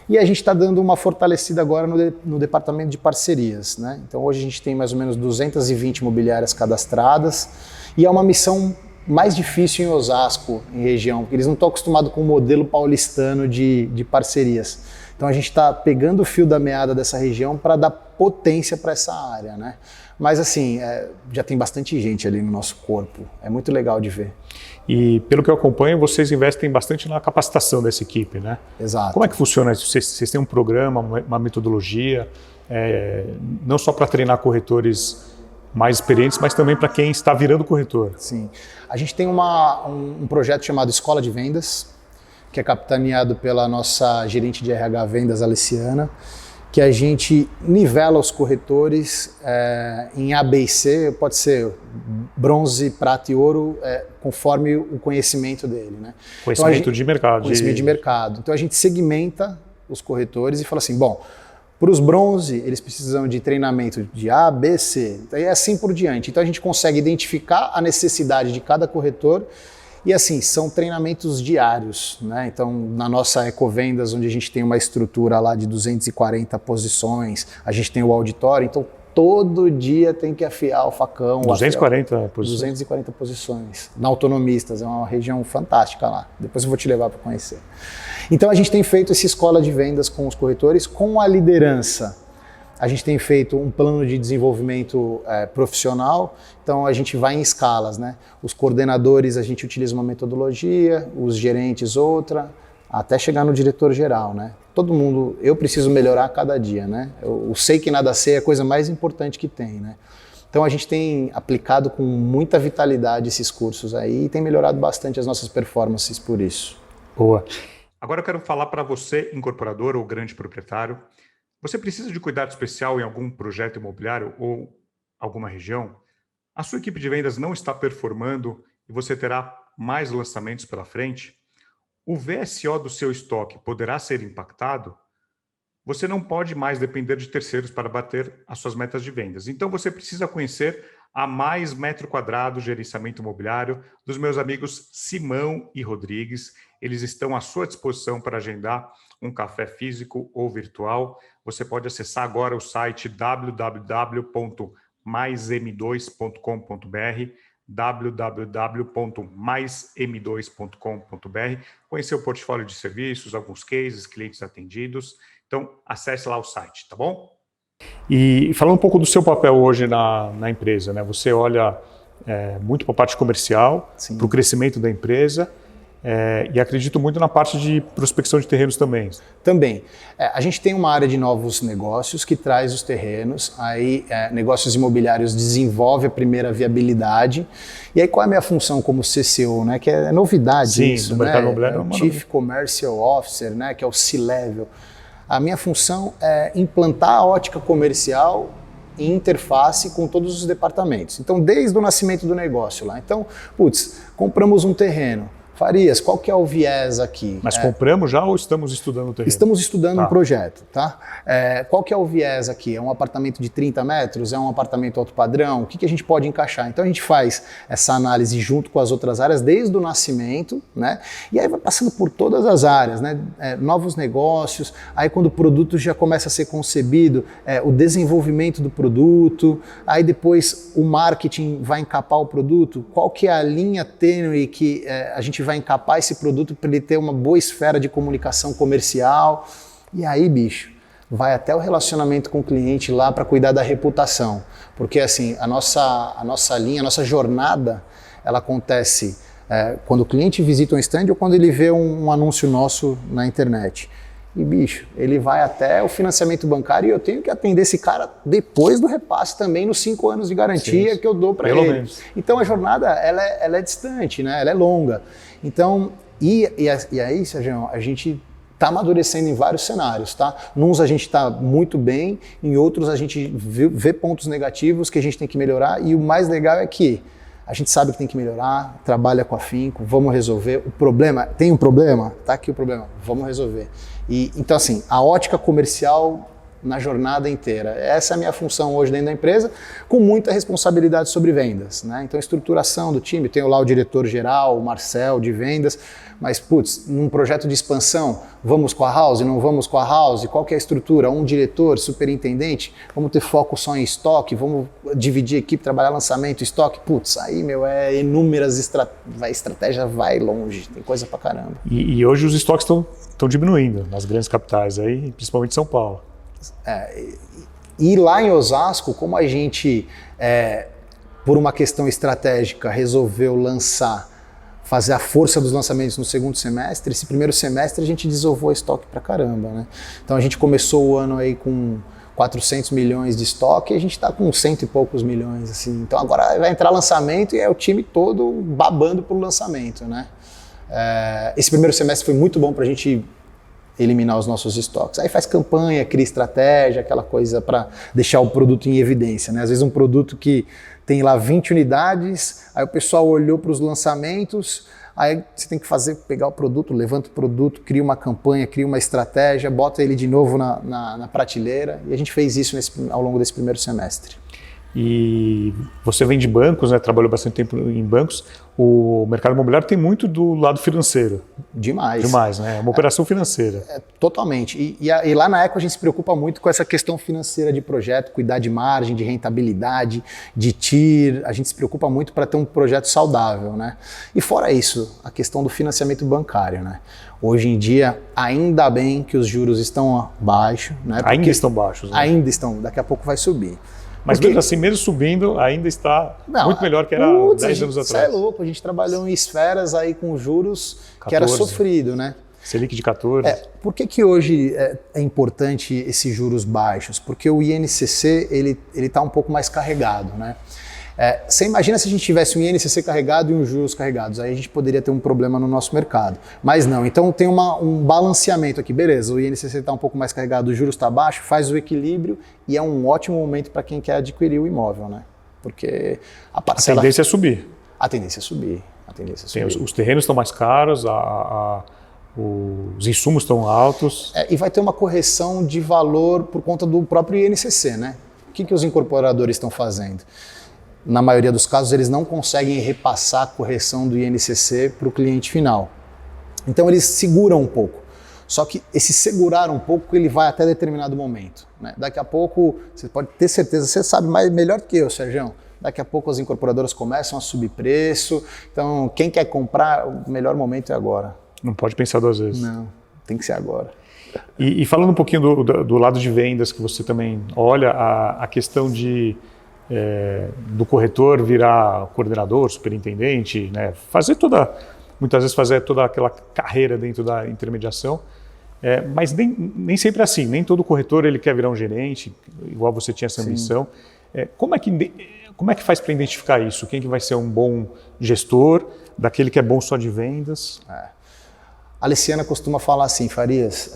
E a gente está dando uma fortalecida agora no departamento de parcerias, né? Então hoje a gente tem mais ou menos 220 imobiliárias cadastradas e é uma missão mais difícil em Osasco, em região, porque eles não estão acostumados com o modelo paulistano de parcerias. Então a gente está pegando o fio da meada dessa região para dar potência para essa área, né? Mas assim, já tem bastante gente ali no nosso corpo, é muito legal de ver. E pelo que eu acompanho, vocês investem bastante na capacitação dessa equipe, né? Exato. Como é que funciona isso? Vocês têm um programa, uma metodologia, não só para treinar corretores mais experientes, mas também para quem está virando corretor? Sim. A gente tem um projeto chamado Escola de Vendas, que é capitaneado pela nossa gerente de RH Vendas, Aliciana, que a gente nivela os corretores em A, B e C, pode ser bronze, prata e ouro, conforme o conhecimento dele, né? Conhecimento de mercado. Conhecimento de mercado. Então a gente segmenta os corretores e fala assim, bom, para os bronze, eles precisam de treinamento de A, B, C, e assim por diante. Então a gente consegue identificar a necessidade de cada corretor. E assim, são treinamentos diários, né? Então, na nossa Ecovendas, onde a gente tem uma estrutura lá de 240 posições, a gente tem o auditório, então todo dia tem que afiar o facão. 240 posições? 240 posições. Na Autonomistas, é uma região fantástica lá. Depois eu vou te levar para conhecer. Então, a gente tem feito essa escola de vendas com os corretores, com a liderança. A gente tem feito um plano de desenvolvimento profissional, então a gente vai em escalas, né? Os coordenadores a gente utiliza uma metodologia, os gerentes outra, até chegar no diretor-geral, né? Todo mundo, eu preciso melhorar a cada dia, né? Eu sei que nada sei é a coisa mais importante que tem, né? Então a gente tem aplicado com muita vitalidade esses cursos aí e tem melhorado bastante as nossas performances por isso. Boa. Agora eu quero falar para você, incorporador ou grande proprietário. Você precisa de cuidado especial em algum projeto imobiliário ou alguma região? A sua equipe de vendas não está performando e você terá mais lançamentos pela frente? O VSO do seu estoque poderá ser impactado? Você não pode mais depender de terceiros para bater as suas metas de vendas. Então você precisa conhecer a Mais Metro Quadrado Gerenciamento Imobiliário dos meus amigos Simão e Rodrigues. Eles estão à sua disposição para agendar um café físico ou virtual. Você pode acessar agora o site www.maism2.com.br, www.maism2.com.br, conhecer o portfólio de serviços, alguns cases, clientes atendidos. Então, acesse lá o site, tá bom? E falando um pouco do seu papel hoje na empresa, né? Você olha muito para a parte comercial, para o crescimento da empresa, e acredito muito na parte de prospecção de terrenos também. Também. A gente tem uma área de novos negócios que traz os terrenos, aí negócios imobiliários desenvolve a primeira viabilidade, e aí qual é a minha função como CCO, né? Que é novidade. Sim, isso, do né? mercado imobiliário. O Chief Commercial Officer, né? Que é o C-Level. A minha função é implantar a ótica comercial em interface com todos os departamentos. Então, desde o nascimento do negócio lá. Então, compramos um terreno. Farias, qual que é o viés aqui? Mas compramos já ou estamos estudando o terreno? Estamos estudando um projeto, tá? Qual que é o viés aqui? É um apartamento de 30 metros? É um apartamento alto padrão? O que a gente pode encaixar? Então a gente faz essa análise junto com as outras áreas desde o nascimento, né? E aí vai passando por todas as áreas, né? Novos negócios, aí quando o produto já começa a ser concebido, o desenvolvimento do produto, aí depois o marketing vai encapar o produto, qual que é a linha tênue que a gente vai encapar esse produto para ele ter uma boa esfera de comunicação comercial. E aí, bicho, vai até o relacionamento com o cliente lá para cuidar da reputação. Porque assim, a nossa linha, a nossa jornada, ela acontece quando o cliente visita um stand ou quando ele vê um anúncio nosso na internet. E, bicho, ele vai até o financiamento bancário e eu tenho que atender esse cara depois do repasse também nos 5 anos de garantia que eu dou para ele. Menos. Então a jornada, ela é distante, né? Ela é longa. Então, e aí, Sérgio, a gente está amadurecendo em vários cenários, tá? Nuns a gente está muito bem, em outros a gente vê pontos negativos que a gente tem que melhorar e o mais legal é que a gente sabe que tem que melhorar, trabalha com afinco, vamos resolver. O problema, tem um problema? Tá aqui o problema, vamos resolver. Então assim, a ótica comercial na jornada inteira. Essa é a minha função hoje dentro da empresa, com muita responsabilidade sobre vendas, né? Então, estruturação do time, tenho lá o diretor-geral, o Marcel, de vendas, mas, num projeto de expansão, vamos com a house, não vamos com a house? Qual que é a estrutura? Um diretor, superintendente? Vamos ter foco só em estoque? Vamos dividir a equipe, trabalhar lançamento, estoque? Aí, inúmeras estratégia vai longe, tem coisa pra caramba. E hoje os estoques estão diminuindo nas grandes capitais, aí, principalmente São Paulo. E lá em Osasco, como a gente, por uma questão estratégica, resolveu fazer a força dos lançamentos no segundo semestre, esse primeiro semestre a gente desovou estoque pra caramba, né? Então a gente começou o ano aí com 400 milhões de estoque e a gente está com 100 e poucos milhões, assim. Então agora vai entrar lançamento e é o time todo babando pro lançamento, né? Esse primeiro semestre foi muito bom pra gente eliminar os nossos estoques. Aí faz campanha, cria estratégia, aquela coisa para deixar o produto em evidência, né? Às vezes um produto que tem lá 20 unidades, aí o pessoal olhou para os lançamentos, aí você tem que pegar o produto, levanta o produto, cria uma campanha, cria uma estratégia, bota ele de novo na prateleira, e a gente fez isso ao longo desse primeiro semestre. E você vem de bancos, né? Trabalhou bastante tempo em bancos. O mercado imobiliário tem muito do lado financeiro. Demais, né? É uma operação financeira. Totalmente. E lá na Eco a gente se preocupa muito com essa questão financeira de projeto, cuidar de margem, de rentabilidade, de TIR. A gente se preocupa muito para ter um projeto saudável, né? E fora isso, a questão do financiamento bancário, né? Hoje em dia, ainda bem que os juros estão baixos, né? Ainda estão baixos, né? Ainda estão, daqui a pouco vai subir. Mas mesmo assim, mesmo subindo, ainda está muito melhor que era 10 anos atrás. Isso é louco, a gente trabalhou em esferas aí com juros 14, que era sofrido, né? Selic de 14. Por que hoje é importante esses juros baixos? Porque o INCC ele está um pouco mais carregado, né? Você imagina se a gente tivesse um INCC carregado e uns juros carregados, aí a gente poderia ter um problema no nosso mercado. Mas não, então tem um balanceamento aqui, beleza, o INCC está um pouco mais carregado, os juros está baixo, faz o equilíbrio e é um ótimo momento para quem quer adquirir o imóvel, né? Porque a parcela... A tendência é subir. A tendência é subir. Os terrenos estão mais caros, os insumos estão altos. E vai ter uma correção de valor por conta do próprio INCC, né? O que os incorporadores estão fazendo? Na maioria dos casos, eles não conseguem repassar a correção do INCC para o cliente final. Então, eles seguram um pouco. Só que esse segurar um pouco, ele vai até determinado momento, né? Daqui a pouco, você pode ter certeza, você sabe melhor que eu, Sérgio. Daqui a pouco as incorporadoras começam a subir preço. Então, quem quer comprar, o melhor momento é agora. Não pode pensar 2 vezes. Não, tem que ser agora. E falando um pouquinho do lado de vendas, que você também olha, a questão do corretor virar coordenador, superintendente, né? Muitas vezes fazer toda aquela carreira dentro da intermediação, mas nem sempre é assim, nem todo corretor ele quer virar um gerente, igual você tinha essa ambição. Como é que faz para identificar isso? Quem que vai ser um bom gestor, daquele que é bom só de vendas? A Alessiana costuma falar assim, Farias,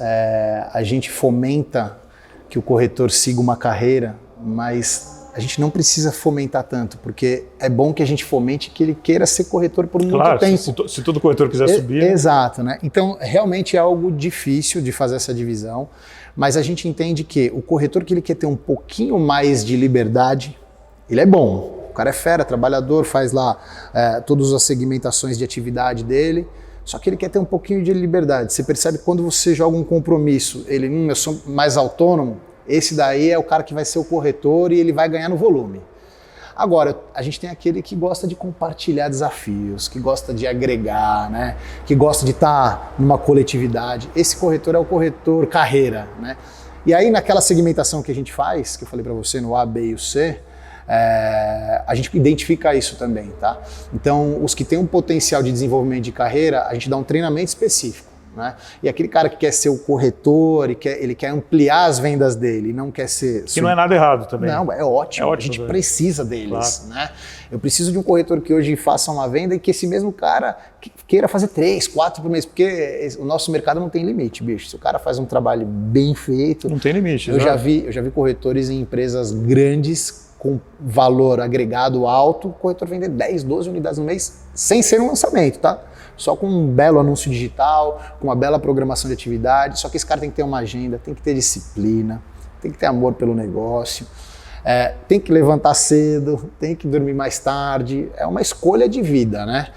a gente fomenta que o corretor siga uma carreira mas a gente não precisa fomentar tanto, porque é bom que a gente fomente que ele queira ser corretor por muito tempo. Se todo corretor quiser subir... Exato, né? Então, realmente é algo difícil de fazer essa divisão, mas a gente entende que o corretor que ele quer ter um pouquinho mais de liberdade, ele é bom. O cara é fera, trabalhador, faz lá todas as segmentações de atividade dele, só que ele quer ter um pouquinho de liberdade. Você percebe que quando você joga um compromisso, ele, eu sou mais autônomo, esse daí é o cara que vai ser o corretor e ele vai ganhar no volume. Agora, a gente tem aquele que gosta de compartilhar desafios, que gosta de agregar, né? Que gosta de estar numa coletividade. Esse corretor é o corretor carreira, né? E aí, naquela segmentação que a gente faz, que eu falei para você no A, B e o C, a gente identifica isso também, tá? Então, os que têm um potencial de desenvolvimento de carreira, a gente dá um treinamento específico, né? E aquele cara que quer ser o corretor, ele quer ampliar as vendas dele, não quer ser... Que não é nada errado também. Não, é ótimo, a gente precisa deles, claro, né? Eu preciso de um corretor que hoje faça uma venda e que esse mesmo cara queira fazer 3, 4 por mês, porque o nosso mercado não tem limite, bicho. Se o cara faz um trabalho bem feito... Não tem limite, eu já vi corretores em empresas grandes com valor agregado alto, o corretor vender 10, 12 unidades no mês sem ser um lançamento, tá? Só com um belo anúncio digital, com uma bela programação de atividade, só que esse cara tem que ter uma agenda, tem que ter disciplina, tem que ter amor pelo negócio, tem que levantar cedo, tem que dormir mais tarde, é uma escolha de vida, né?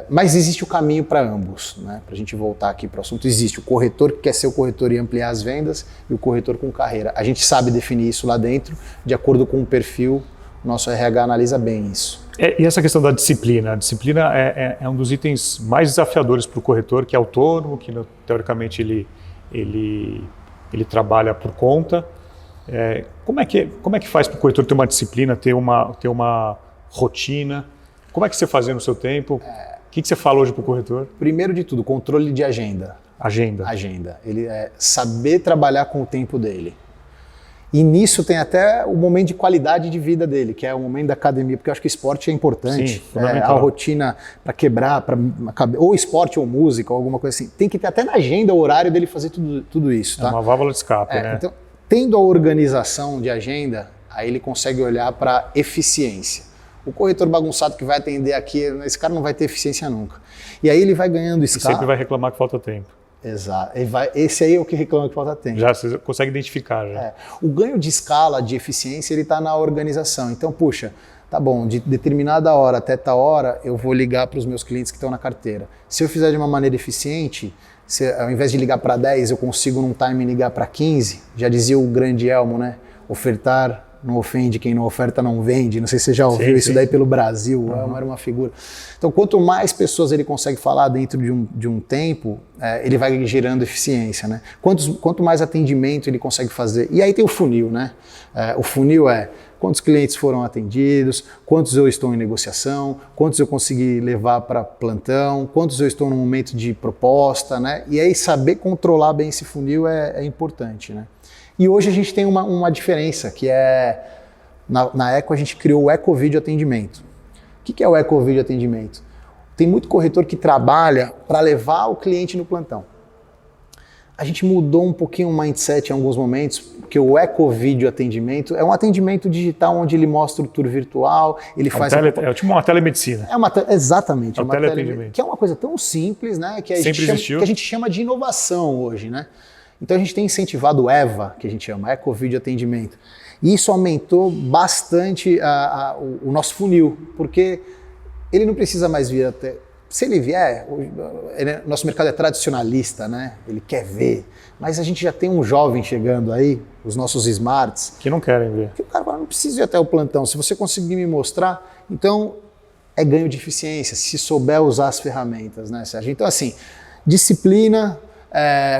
Mas existe o caminho para ambos, né? Para a gente voltar aqui para o assunto, existe o corretor que quer ser o corretor e ampliar as vendas e o corretor com carreira. A gente sabe definir isso lá dentro, de acordo com o perfil, o nosso RH analisa bem isso. E essa questão da disciplina? A disciplina é um dos itens mais desafiadores para o corretor, que é autônomo, que teoricamente ele trabalha por conta. Como é que faz para o corretor ter uma disciplina, ter uma rotina? Como é que você fazia no seu tempo? O que você fala hoje para o corretor? Primeiro de tudo, controle de agenda. Agenda. Ele saber trabalhar com o tempo dele. E nisso tem até o momento de qualidade de vida dele, que é o momento da academia, porque eu acho que o esporte é importante. Sim, fundamental. A rotina para quebrar, ou esporte ou música, ou alguma coisa assim. Tem que ter até na agenda o horário dele fazer tudo isso. Tá? É uma válvula de escape, né? Então, tendo a organização de agenda, aí ele consegue olhar para eficiência. O corretor bagunçado que vai atender aqui, esse cara não vai ter eficiência nunca. E aí ele vai ganhando escala. E sempre vai reclamar que falta tempo. Exato. Esse aí é o que reclama que falta tempo. Já você consegue identificar. Já. O ganho de escala, de eficiência, ele está na organização. Então, puxa, tá bom, de determinada hora até tal hora, eu vou ligar para os meus clientes que estão na carteira. Se eu fizer de uma maneira eficiente, ao invés de ligar para 10, eu consigo num time ligar para 15, já dizia o grande Elmo, né? Ofertar não ofende, quem não oferta não vende. Não sei se você já ouviu isso daí pelo Brasil, era uma figura. Então, quanto mais pessoas ele consegue falar dentro de um tempo, ele vai gerando eficiência, né? Quanto mais atendimento ele consegue fazer. E aí tem o funil, né? O funil é quantos clientes foram atendidos, quantos eu estou em negociação, quantos eu consegui levar para plantão, quantos eu estou no momento de proposta, né? E aí saber controlar bem esse funil é importante, né? E hoje a gente tem uma diferença, que é, na Eco a gente criou o Eco Vídeo Atendimento. O que é o Eco Vídeo Atendimento? Tem muito corretor que trabalha para levar o cliente no plantão. A gente mudou um pouquinho o mindset em alguns momentos, porque o Eco Vídeo Atendimento é um atendimento digital onde ele mostra o tour virtual, ele faz... É tipo uma telemedicina. Exatamente. É um teleatendimento. Que é uma coisa tão simples, né? Que a gente chama de inovação hoje, né? Então a gente tem incentivado o EVA, que a gente chama, Eco Vídeo Atendimento. E isso aumentou bastante o nosso funil, porque ele não precisa mais vir até... Se ele vier, nosso mercado é tradicionalista, né? Ele quer ver. Mas a gente já tem um jovem chegando aí, os nossos smarts. Que não querem ver. Que o cara fala, não precisa ir até o plantão. Se você conseguir me mostrar, então é ganho de eficiência, se souber usar as ferramentas, né, Sérgio? Então assim, disciplina...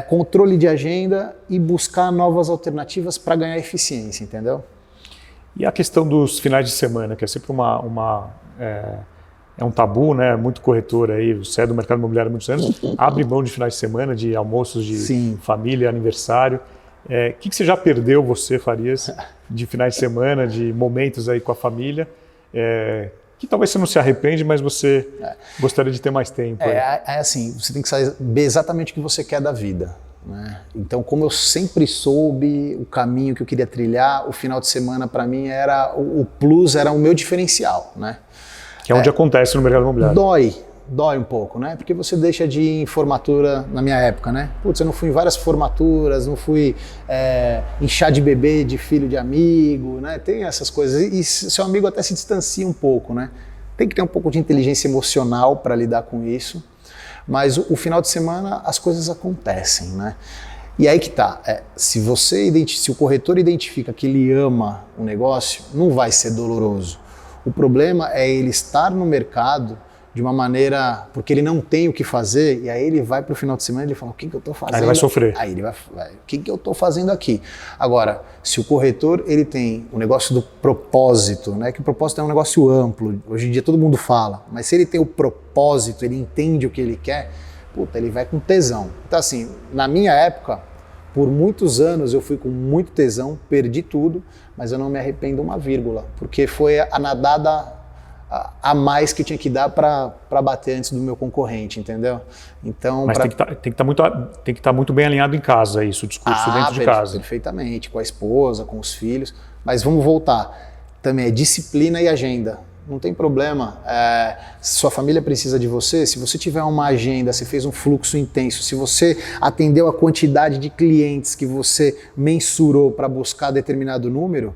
controle de agenda e buscar novas alternativas para ganhar eficiência, entendeu? E a questão dos finais de semana, que é sempre um tabu, né? Muito corretor aí, você é do mercado imobiliário há muitos anos, abre mão de finais de semana, de almoços de família, aniversário. O que você já perdeu, você, Farias, de finais de semana, de momentos aí com a família? Que talvez você não se arrepende, mas você gostaria de ter mais tempo. Assim, você tem que saber exatamente o que você quer da vida. né? Então, como eu sempre soube o caminho que eu queria trilhar, o final de semana para mim era o plus, era o meu diferencial, né? Que é onde acontece no mercado imobiliário. Dói um pouco, né? Porque você deixa de ir em formatura na minha época, né? Putz, eu não fui em várias formaturas, não fui em chá de bebê de filho de amigo, né? Tem essas coisas. E seu amigo até se distancia um pouco, né? Tem que ter um pouco de inteligência emocional para lidar com isso. Mas o final de semana as coisas acontecem, né? E aí que tá, se o corretor identifica que ele ama o negócio, não vai ser doloroso. O problema é ele estar no mercado de uma maneira, porque ele não tem o que fazer, e aí ele vai para o final de semana e ele fala, o que eu estou fazendo? Aí ele vai sofrer. Aí ele vai, o que eu estou fazendo aqui? Agora, se o corretor ele tem o negócio do propósito, né, que o propósito é um negócio amplo, hoje em dia todo mundo fala, mas se ele tem o propósito, ele entende o que ele quer, puta, ele vai com tesão. Então assim, na minha época, por muitos anos eu fui com muito tesão, perdi tudo, mas eu não me arrependo uma vírgula, porque foi a nadada a mais que eu tinha que dar para bater antes do meu concorrente, entendeu? Então, mas tem que estar muito bem alinhado em casa, isso, o discurso dentro de casa. Perfeitamente, com a esposa, com os filhos. Mas vamos voltar. Também é disciplina e agenda. Não tem problema. Se sua família precisa de você, se você tiver uma agenda, se fez um fluxo intenso, se você atendeu a quantidade de clientes que você mensurou para buscar determinado número,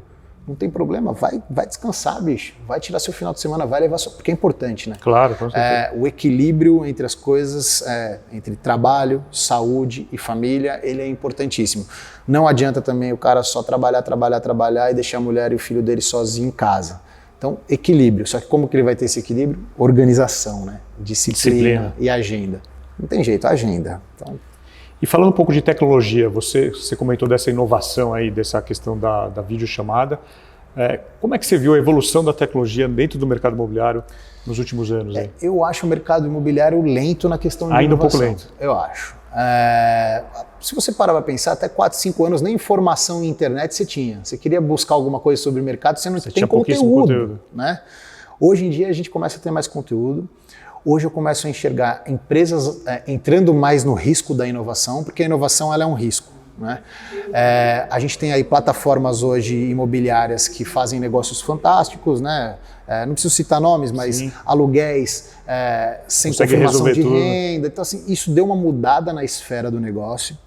não tem problema, vai descansar, bicho. Vai tirar seu final de semana, vai levar porque é importante, né? Claro, com certeza. O equilíbrio entre as coisas, entre trabalho, saúde e família, ele é importantíssimo. Não adianta também o cara só trabalhar e deixar a mulher e o filho dele sozinho em casa. Então, equilíbrio. Só que como que ele vai ter esse equilíbrio? Organização, né? Disciplina e agenda. Não tem jeito, agenda. Então, e falando um pouco de tecnologia, você comentou dessa inovação aí, dessa questão da videochamada. Como é que você viu a evolução da tecnologia dentro do mercado imobiliário nos últimos anos? Aí? Eu acho o mercado imobiliário lento na questão de inovação. Ainda um pouco lento? Eu acho. Se você parar para pensar, até 4, 5 anos nem informação em internet você tinha. Você queria buscar alguma coisa sobre o mercado, você não tem conteúdo. Né? Hoje em dia a gente começa a ter mais conteúdo. Hoje eu começo a enxergar empresas entrando mais no risco da inovação, porque a inovação ela é um risco. Né? A gente tem aí plataformas hoje imobiliárias que fazem negócios fantásticos, né? Não preciso citar nomes, mas sim, aluguéis sem confirmação de renda. Então assim, isso deu uma mudada na esfera do negócio.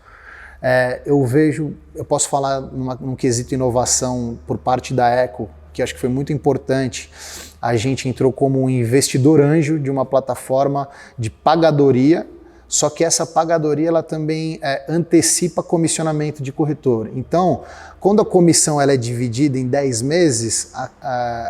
Eu posso falar num quesito inovação por parte da Eco, que acho que foi muito importante. A gente entrou como um investidor anjo de uma plataforma de pagadoria, só que essa pagadoria ela também antecipa comissionamento de corretor. Então, quando a comissão ela é dividida em 10 meses,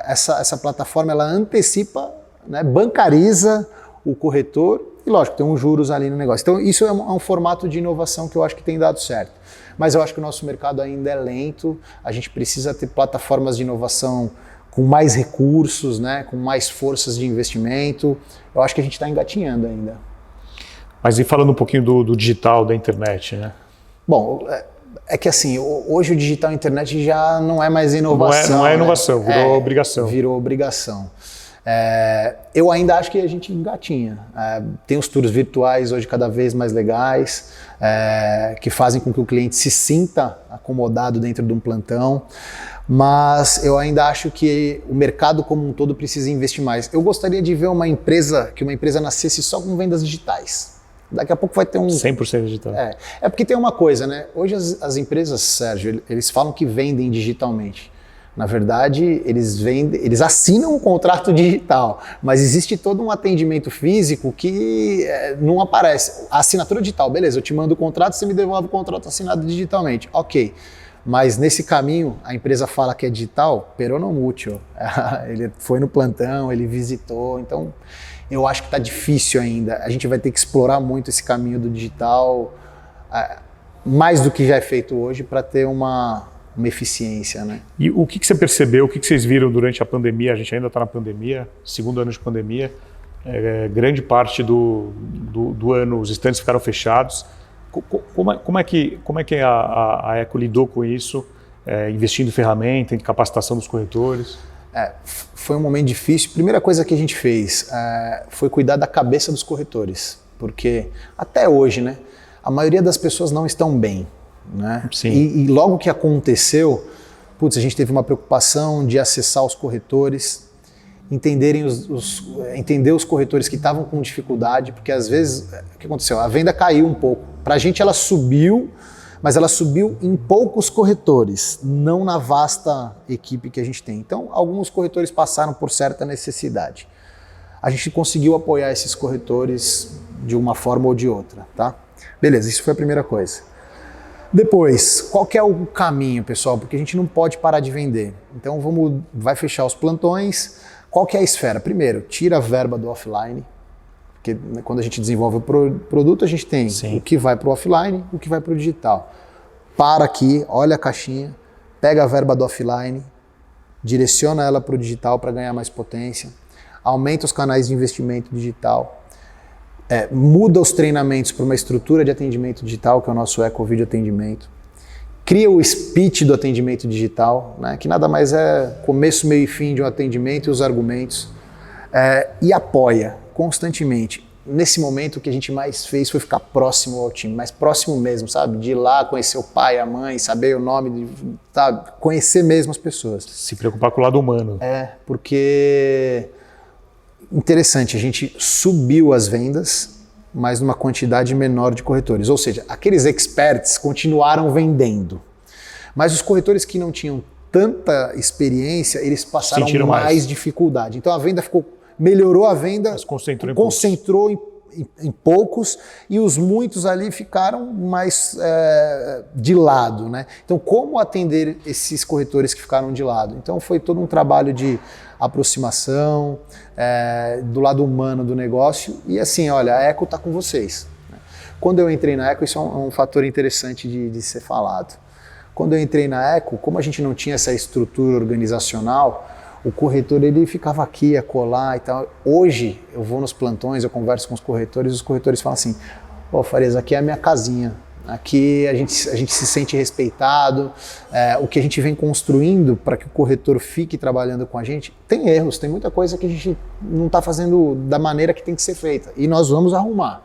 essa plataforma ela antecipa, né, bancariza o corretor e, lógico, tem uns juros ali no negócio. Então, isso é um formato de inovação que eu acho que tem dado certo. Mas eu acho que o nosso mercado ainda é lento, a gente precisa ter plataformas de inovação com mais recursos, né, com mais forças de investimento. Eu acho que a gente está engatinhando ainda. Mas e falando um pouquinho do digital, da internet, né? Bom, é que assim, hoje o digital e a internet já não é mais inovação. Não é inovação, né? Virou obrigação. Virou obrigação. Eu ainda acho que a gente engatinha. Tem os tours virtuais hoje cada vez mais legais, que fazem com que o cliente se sinta acomodado dentro de um plantão. Mas eu ainda acho que o mercado como um todo precisa investir mais. Eu gostaria de ver uma empresa nascesse só com vendas digitais. Daqui a pouco vai ter 100% digital. Porque tem uma coisa, né? Hoje as empresas, Sérgio, eles falam que vendem digitalmente. Na verdade, eles assinam um contrato digital, mas existe todo um atendimento físico que não aparece. A assinatura digital, beleza, eu te mando o contrato, você me devolve o contrato assinado digitalmente. Ok. Mas nesse caminho, a empresa fala que é digital, pero non mucho. Ele foi no plantão, ele visitou, então eu acho que está difícil ainda. A gente vai ter que explorar muito esse caminho do digital, mais do que já é feito hoje, para ter uma eficiência, né? E o que você percebeu, o que vocês viram durante a pandemia? A gente ainda está na pandemia, segundo ano de pandemia, grande parte do ano os estandes ficaram fechados. Como é que a Eco lidou com isso, investindo em ferramenta, em capacitação dos corretores? Foi um momento difícil. Primeira coisa que a gente fez foi cuidar da cabeça dos corretores, porque até hoje, né, a maioria das pessoas não estão bem, né? Sim. E logo que aconteceu, putz, a gente teve uma preocupação de acessar os corretores, entender os corretores que estavam com dificuldade, porque às vezes, o que aconteceu? A venda caiu um pouco. Para a gente ela subiu, mas ela subiu em poucos corretores, não na vasta equipe que a gente tem. Então, alguns corretores passaram por certa necessidade. A gente conseguiu apoiar esses corretores de uma forma ou de outra, tá? Beleza, isso foi a primeira coisa. Depois, qual que é o caminho, pessoal? Porque a gente não pode parar de vender. Então, vai fechar os plantões. Qual que é a esfera? Primeiro, tira a verba do offline, porque quando a gente desenvolve o produto, a gente tem o que vai para o offline, o que vai para o digital. Para aqui, olha a caixinha, pega a verba do offline, direciona ela para o digital para ganhar mais potência, aumenta os canais de investimento digital, muda os treinamentos para uma estrutura de atendimento digital, que é o nosso Eco-Vídeo Atendimento, cria o speech do atendimento digital, né, que nada mais é começo, meio e fim de um atendimento e os argumentos, e apoia constantemente. Nesse momento, o que a gente mais fez foi ficar próximo ao time, mais próximo mesmo, sabe? De ir lá, conhecer o pai, a mãe, saber o nome, sabe? Conhecer mesmo as pessoas. Se preocupar com o lado humano. Porque... Interessante, a gente subiu as vendas, mas numa quantidade menor de corretores. Ou seja, aqueles experts continuaram vendendo. Mas os corretores que não tinham tanta experiência, eles passaram mais dificuldade. Então a venda melhorou a venda, mas concentrou em poucos, e os muitos ali ficaram mais de lado, né? Então, como atender esses corretores que ficaram de lado? Então, foi todo um trabalho de aproximação, do lado humano do negócio, e assim, olha, a Eco está com vocês. Quando eu entrei na Eco, isso é um fator interessante de ser falado. Quando eu entrei na Eco, como a gente não tinha essa estrutura organizacional, o corretor ele ficava aqui, acolá e tal. Hoje eu vou nos plantões, eu converso com os corretores falam assim: "Pô, Farias, aqui é a minha casinha, aqui a gente se sente respeitado, o que a gente vem construindo para que o corretor fique trabalhando com a gente, tem erros, tem muita coisa que a gente não está fazendo da maneira que tem que ser feita, e nós vamos arrumar.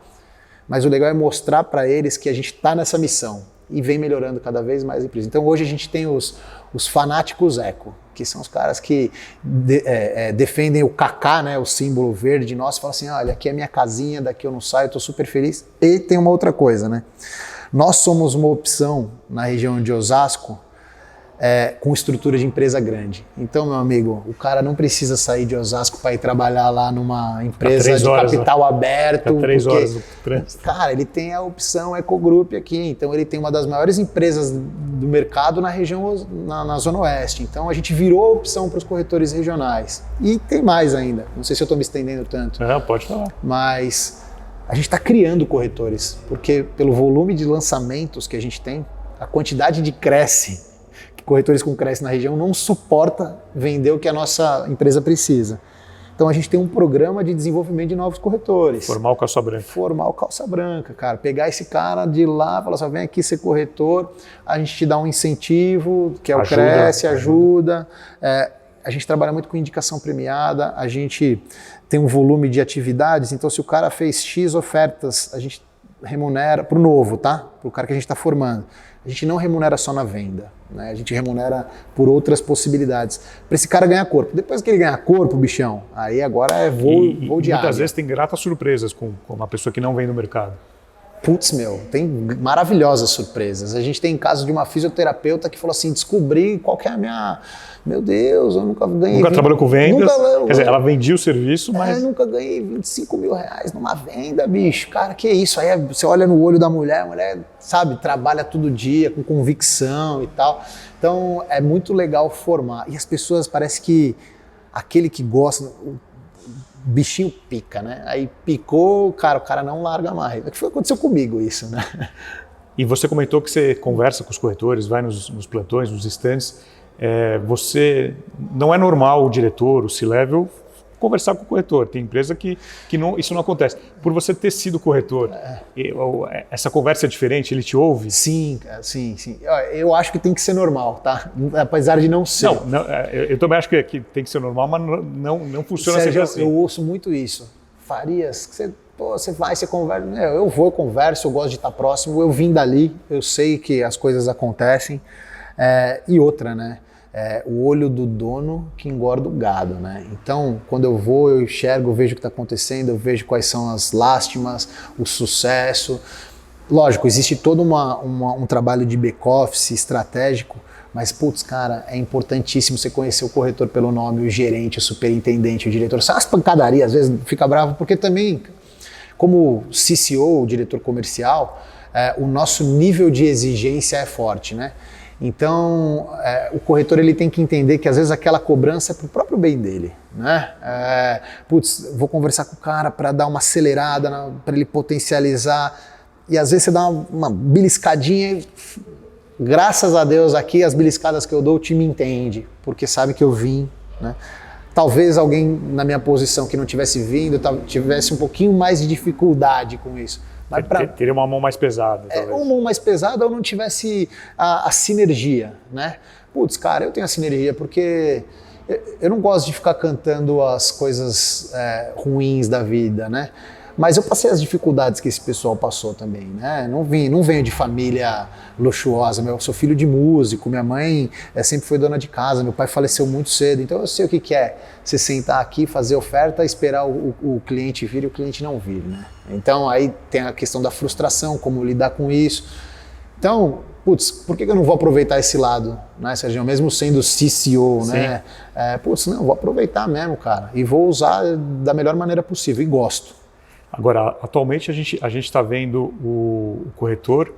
Mas o legal é mostrar para eles que a gente está nessa missão e vem melhorando cada vez mais a empresa. Então hoje a gente tem os fanáticos Eco, que são os caras que defendem o Kaká, né, o símbolo verde de nós, e falam assim: olha, aqui é minha casinha, daqui eu não saio, estou super feliz. E tem uma outra coisa, né? Nós somos uma opção na região de Osasco com estrutura de empresa grande. Então, meu amigo, o cara não precisa sair de Osasco para ir trabalhar lá numa empresa de capital aberto. 3 horas do trânsito. Cara, ele tem a opção Ecogroup aqui, então ele tem uma das maiores empresas do mercado na região, na Zona Oeste. Então a gente virou a opção para os corretores regionais. E tem mais ainda, não sei se eu estou me estendendo tanto. Não, pode falar. Mas a gente está criando corretores, porque pelo volume de lançamentos que a gente tem, a quantidade de corretores com cresce na região não suporta vender o que a nossa empresa precisa. Então a gente tem um programa de desenvolvimento de novos corretores. Formar o calça branca. Formar o calça branca, cara. Pegar esse cara de lá, falar assim: vem aqui ser corretor, a gente te dá um incentivo, que é o Cresce, ajuda. A gente trabalha muito com indicação premiada, a gente tem um volume de atividades, então se o cara fez X ofertas, a gente remunera para o novo, tá? Para o cara que a gente está formando. A gente não remunera só na venda, né? A gente remunera por outras possibilidades. Para esse cara ganhar corpo. Depois que ele ganhar corpo, bichão, aí agora é voo de águia. Muitas vezes tem gratas surpresas com uma pessoa que não vem do mercado. Putz, meu, tem maravilhosas surpresas. A gente tem caso de uma fisioterapeuta que falou assim: descobri qual que é a minha... Meu Deus, eu nunca ganhei... Nunca trabalhou com vendas? Quer dizer, ela vendia o serviço, mas... nunca ganhei 25 mil reais numa venda, bicho. Cara, que isso? Aí você olha no olho da mulher, a mulher, sabe, trabalha todo dia com convicção e tal. Então, é muito legal formar. E as pessoas, parece que aquele que gosta... O bichinho pica, né? Aí picou, cara, o cara não larga mais. É que aconteceu comigo isso, né? E você comentou que você conversa com os corretores, vai nos plantões, nos stands. Você não é normal o diretor, o C-level, conversar com o corretor. Tem empresa que não, isso não acontece. Por você ter sido corretor, essa conversa é diferente? Ele te ouve? Sim. Eu acho que tem que ser normal, tá? Apesar de não ser. Eu também acho que tem que ser normal, mas não funciona Sérgio, assim. Eu ouço muito isso. Farias, você vai, você conversa. Eu vou, eu converso, eu gosto de estar próximo, eu vim dali, eu sei que as coisas acontecem. E outra, né? O olho do dono que engorda o gado, né? Então, quando eu vou, eu enxergo, eu vejo o que está acontecendo, eu vejo quais são as lástimas, o sucesso. Lógico, existe todo um trabalho de back-office estratégico, mas, putz, cara, é importantíssimo você conhecer o corretor pelo nome, o gerente, o superintendente, o diretor. Só as pancadarias, às vezes fica bravo, porque também, como CCO, o diretor comercial, o nosso nível de exigência é forte, né? Então, o corretor ele tem que entender que às vezes aquela cobrança é para o próprio bem dele, né? Vou conversar com o cara para dar uma acelerada, para ele potencializar, e às vezes você dá uma beliscadinha e, graças a Deus aqui, as beliscadas que eu dou, o time entende, porque sabe que eu vim, né? Talvez alguém na minha posição que não tivesse vindo, tivesse um pouquinho mais de dificuldade com isso. Teria uma mão mais pesada. Uma mão mais pesada ou não tivesse a sinergia, né? Putz, cara, eu tenho a sinergia porque eu não gosto de ficar cantando as coisas ruins da vida, né? Mas eu passei as dificuldades que esse pessoal passou também, né? Não venho de família luxuosa, eu sou filho de músico, minha mãe sempre foi dona de casa, meu pai faleceu muito cedo, então eu sei o que é você sentar aqui, fazer oferta, esperar o cliente vir e o cliente não vir, né? Então aí tem a questão da frustração, como lidar com isso. Então, putz, por que eu não vou aproveitar esse lado, né, Serginho? Mesmo sendo CCO, Sim. né? Vou aproveitar mesmo, cara, e vou usar da melhor maneira possível, e gosto. Agora, atualmente a gente está vendo o corretor,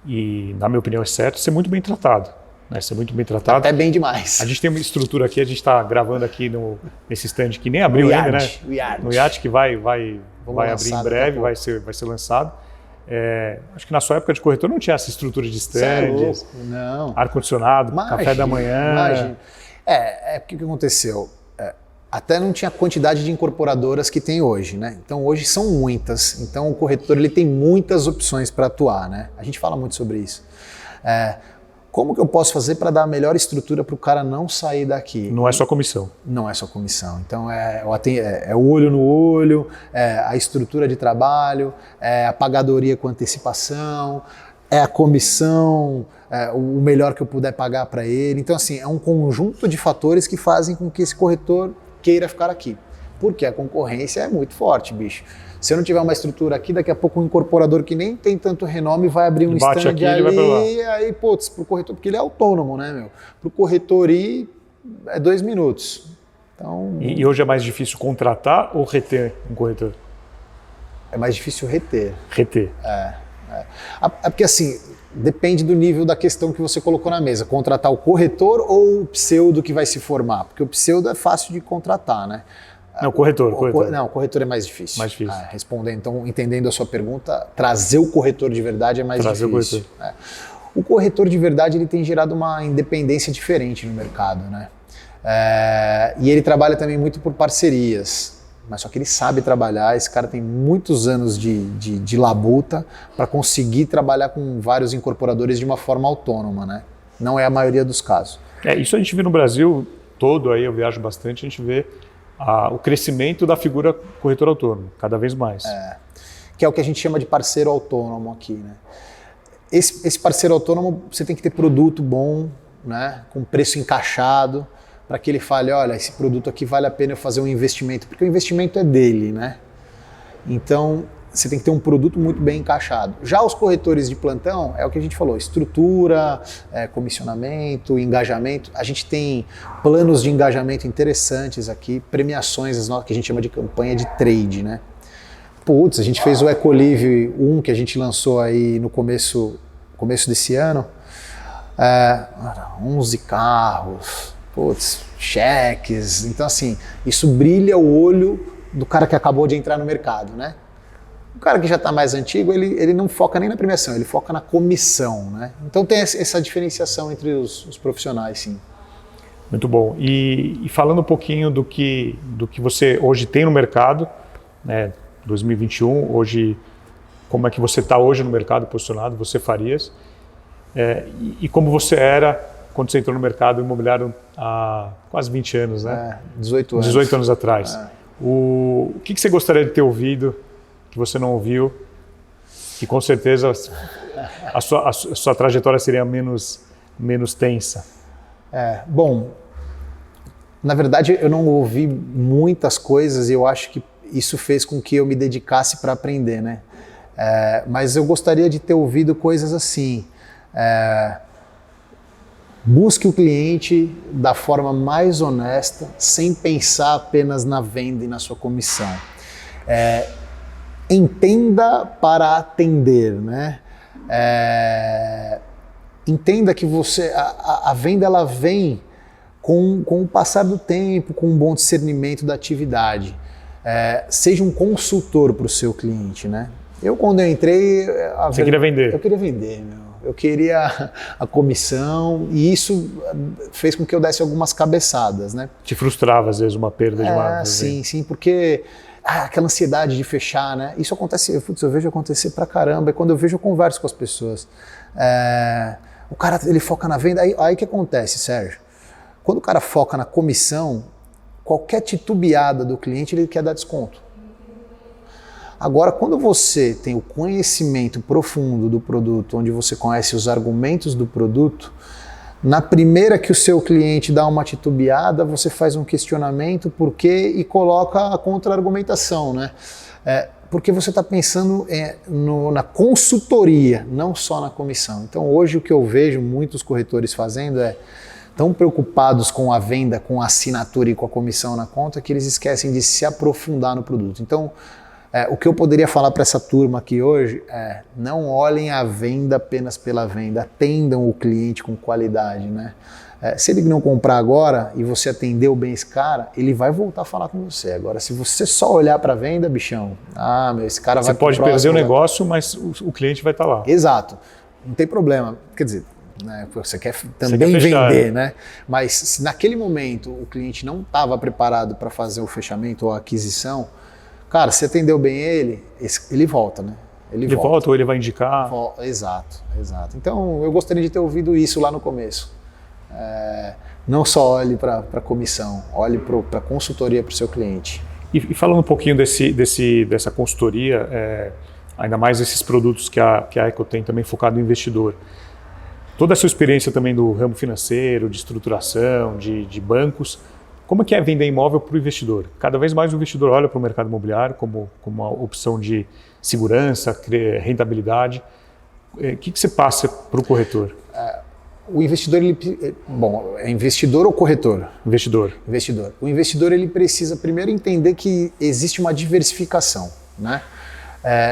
e na minha opinião é certo, ser muito bem tratado. Né? Ser muito bem tratado. Até bem demais. A gente tem uma estrutura aqui, a gente está gravando aqui nesse stand que nem abriu ainda, né? No Yacht, que vai abrir em breve, vai ser lançado. Acho que na sua época de corretor não tinha essa estrutura de stand, ar-condicionado, café da manhã. Imagina. O que aconteceu? Até não tinha a quantidade de incorporadoras que tem hoje, né? Então hoje são muitas. Então o corretor ele tem muitas opções para atuar, né? A gente fala muito sobre isso. Como que eu posso fazer para dar a melhor estrutura para o cara não sair daqui? Não é só comissão. Não é só comissão. Então é o olho no olho, a estrutura de trabalho, a pagadoria com antecipação, a comissão, o melhor que eu puder pagar para ele. Então assim, é um conjunto de fatores que fazem com que esse corretor queira ficar aqui. Porque a concorrência é muito forte, bicho. Se eu não tiver uma estrutura aqui, daqui a pouco um incorporador que nem tem tanto renome vai abrir um stand aqui, ali, ele vai pra lá. E aí, putz, pro corretor, porque ele é autônomo, né, meu? Pro corretor ir, 2 minutos. Então, e hoje é mais difícil contratar ou reter um corretor? É mais difícil reter. Reter. Porque assim, depende do nível da questão que você colocou na mesa. Contratar o corretor ou o pseudo que vai se formar? Porque o pseudo é fácil de contratar, né? Não, corretor. Não, o corretor é mais difícil. Mais difícil. Respondendo, então, entendendo a sua pergunta, trazer o corretor de verdade é mais difícil. Trazer o corretor. O corretor de verdade ele tem gerado uma independência diferente no mercado, né? E ele trabalha também muito por parcerias. Mas só que ele sabe trabalhar, esse cara tem muitos anos de labuta para conseguir trabalhar com vários incorporadores de uma forma autônoma, né? Não é a maioria dos casos. Isso a gente vê no Brasil todo, aí eu viajo bastante, a gente vê o crescimento da figura corretor autônomo, cada vez mais. Que é o que a gente chama de parceiro autônomo aqui, né? Esse parceiro autônomo, você tem que ter produto bom, né? Com preço encaixado, para que ele fale, olha, esse produto aqui vale a pena eu fazer um investimento, porque o investimento é dele, né? Então, você tem que ter um produto muito bem encaixado. Já os corretores de plantão, é o que a gente falou, estrutura, comissionamento, engajamento. A gente tem planos de engajamento interessantes aqui, premiações, que a gente chama de campanha de trade, né? Putz, a gente fez o Ecolive 1, que a gente lançou aí no começo desse ano, 11 carros, cheques. Então assim, isso brilha o olho do cara que acabou de entrar no mercado, né? O cara que já está mais antigo, ele não foca nem na premiação, ele foca na comissão, né? Então tem essa diferenciação entre os profissionais, sim. Muito bom. E falando um pouquinho do que você hoje tem no mercado, né, 2021, hoje, como é que você está hoje no mercado posicionado, você Farias, e como você era quando você entrou no mercado imobiliário há quase 20 anos, né? 18 anos. 18 anos atrás. O que você gostaria de ter ouvido, que você não ouviu, que com certeza a sua trajetória seria menos tensa? Bom, na verdade eu não ouvi muitas coisas e eu acho que isso fez com que eu me dedicasse para aprender, né? Mas eu gostaria de ter ouvido coisas assim. Busque o cliente da forma mais honesta, sem pensar apenas na venda e na sua comissão. Entenda para atender, né? Entenda que a venda ela vem com o passar do tempo, com um bom discernimento da atividade. Seja um consultor para o seu cliente, né? Quando eu entrei... Você queria vender? Eu queria vender, meu. Eu queria a comissão e isso fez com que eu desse algumas cabeçadas, né? Te frustrava, às vezes, uma perda de uma... Sim, porque aquela ansiedade de fechar, né? Isso acontece, eu vejo acontecer pra caramba, e quando eu vejo, eu converso com as pessoas. O cara, ele foca na venda, aí que acontece, Sérgio? Quando o cara foca na comissão, qualquer titubeada do cliente, ele quer dar desconto. Agora, quando você tem o conhecimento profundo do produto, onde você conhece os argumentos do produto, na primeira que o seu cliente dá uma titubeada, você faz um questionamento, por quê, e coloca a contra-argumentação, né? Porque você está pensando na consultoria, não só na comissão. Então, hoje o que eu vejo muitos corretores fazendo tão preocupados com a venda, com a assinatura e com a comissão na conta, que eles esquecem de se aprofundar no produto. Então, o que eu poderia falar para essa turma aqui hoje não olhem a venda apenas pela venda, atendam o cliente com qualidade, né? Se ele não comprar agora e você atendeu bem esse cara, ele vai voltar a falar com você. Agora, se você só olhar para a venda, bichão, esse cara vai... Você pode perder o negócio, mas o cliente vai estar lá. Exato, não tem problema. Quer dizer, né, você quer também vender, né? Mas se naquele momento o cliente não estava preparado para fazer o fechamento ou a aquisição, cara, se atendeu bem ele volta, né? Ele volta ou ele vai indicar? Exato. Então, eu gostaria de ter ouvido isso lá no começo. Não só olhe para a comissão, olhe para a consultoria para o seu cliente. E falando um pouquinho dessa consultoria, ainda mais esses produtos que a Eco tem também focado no investidor. Toda a sua experiência também do ramo financeiro, de estruturação, de bancos, como é que é vender imóvel para o investidor? Cada vez mais o investidor olha para o mercado imobiliário como uma opção de segurança, rentabilidade. O que você passa para o corretor? O investidor, é investidor ou corretor? Investidor. O investidor ele precisa primeiro entender que existe uma diversificação, né?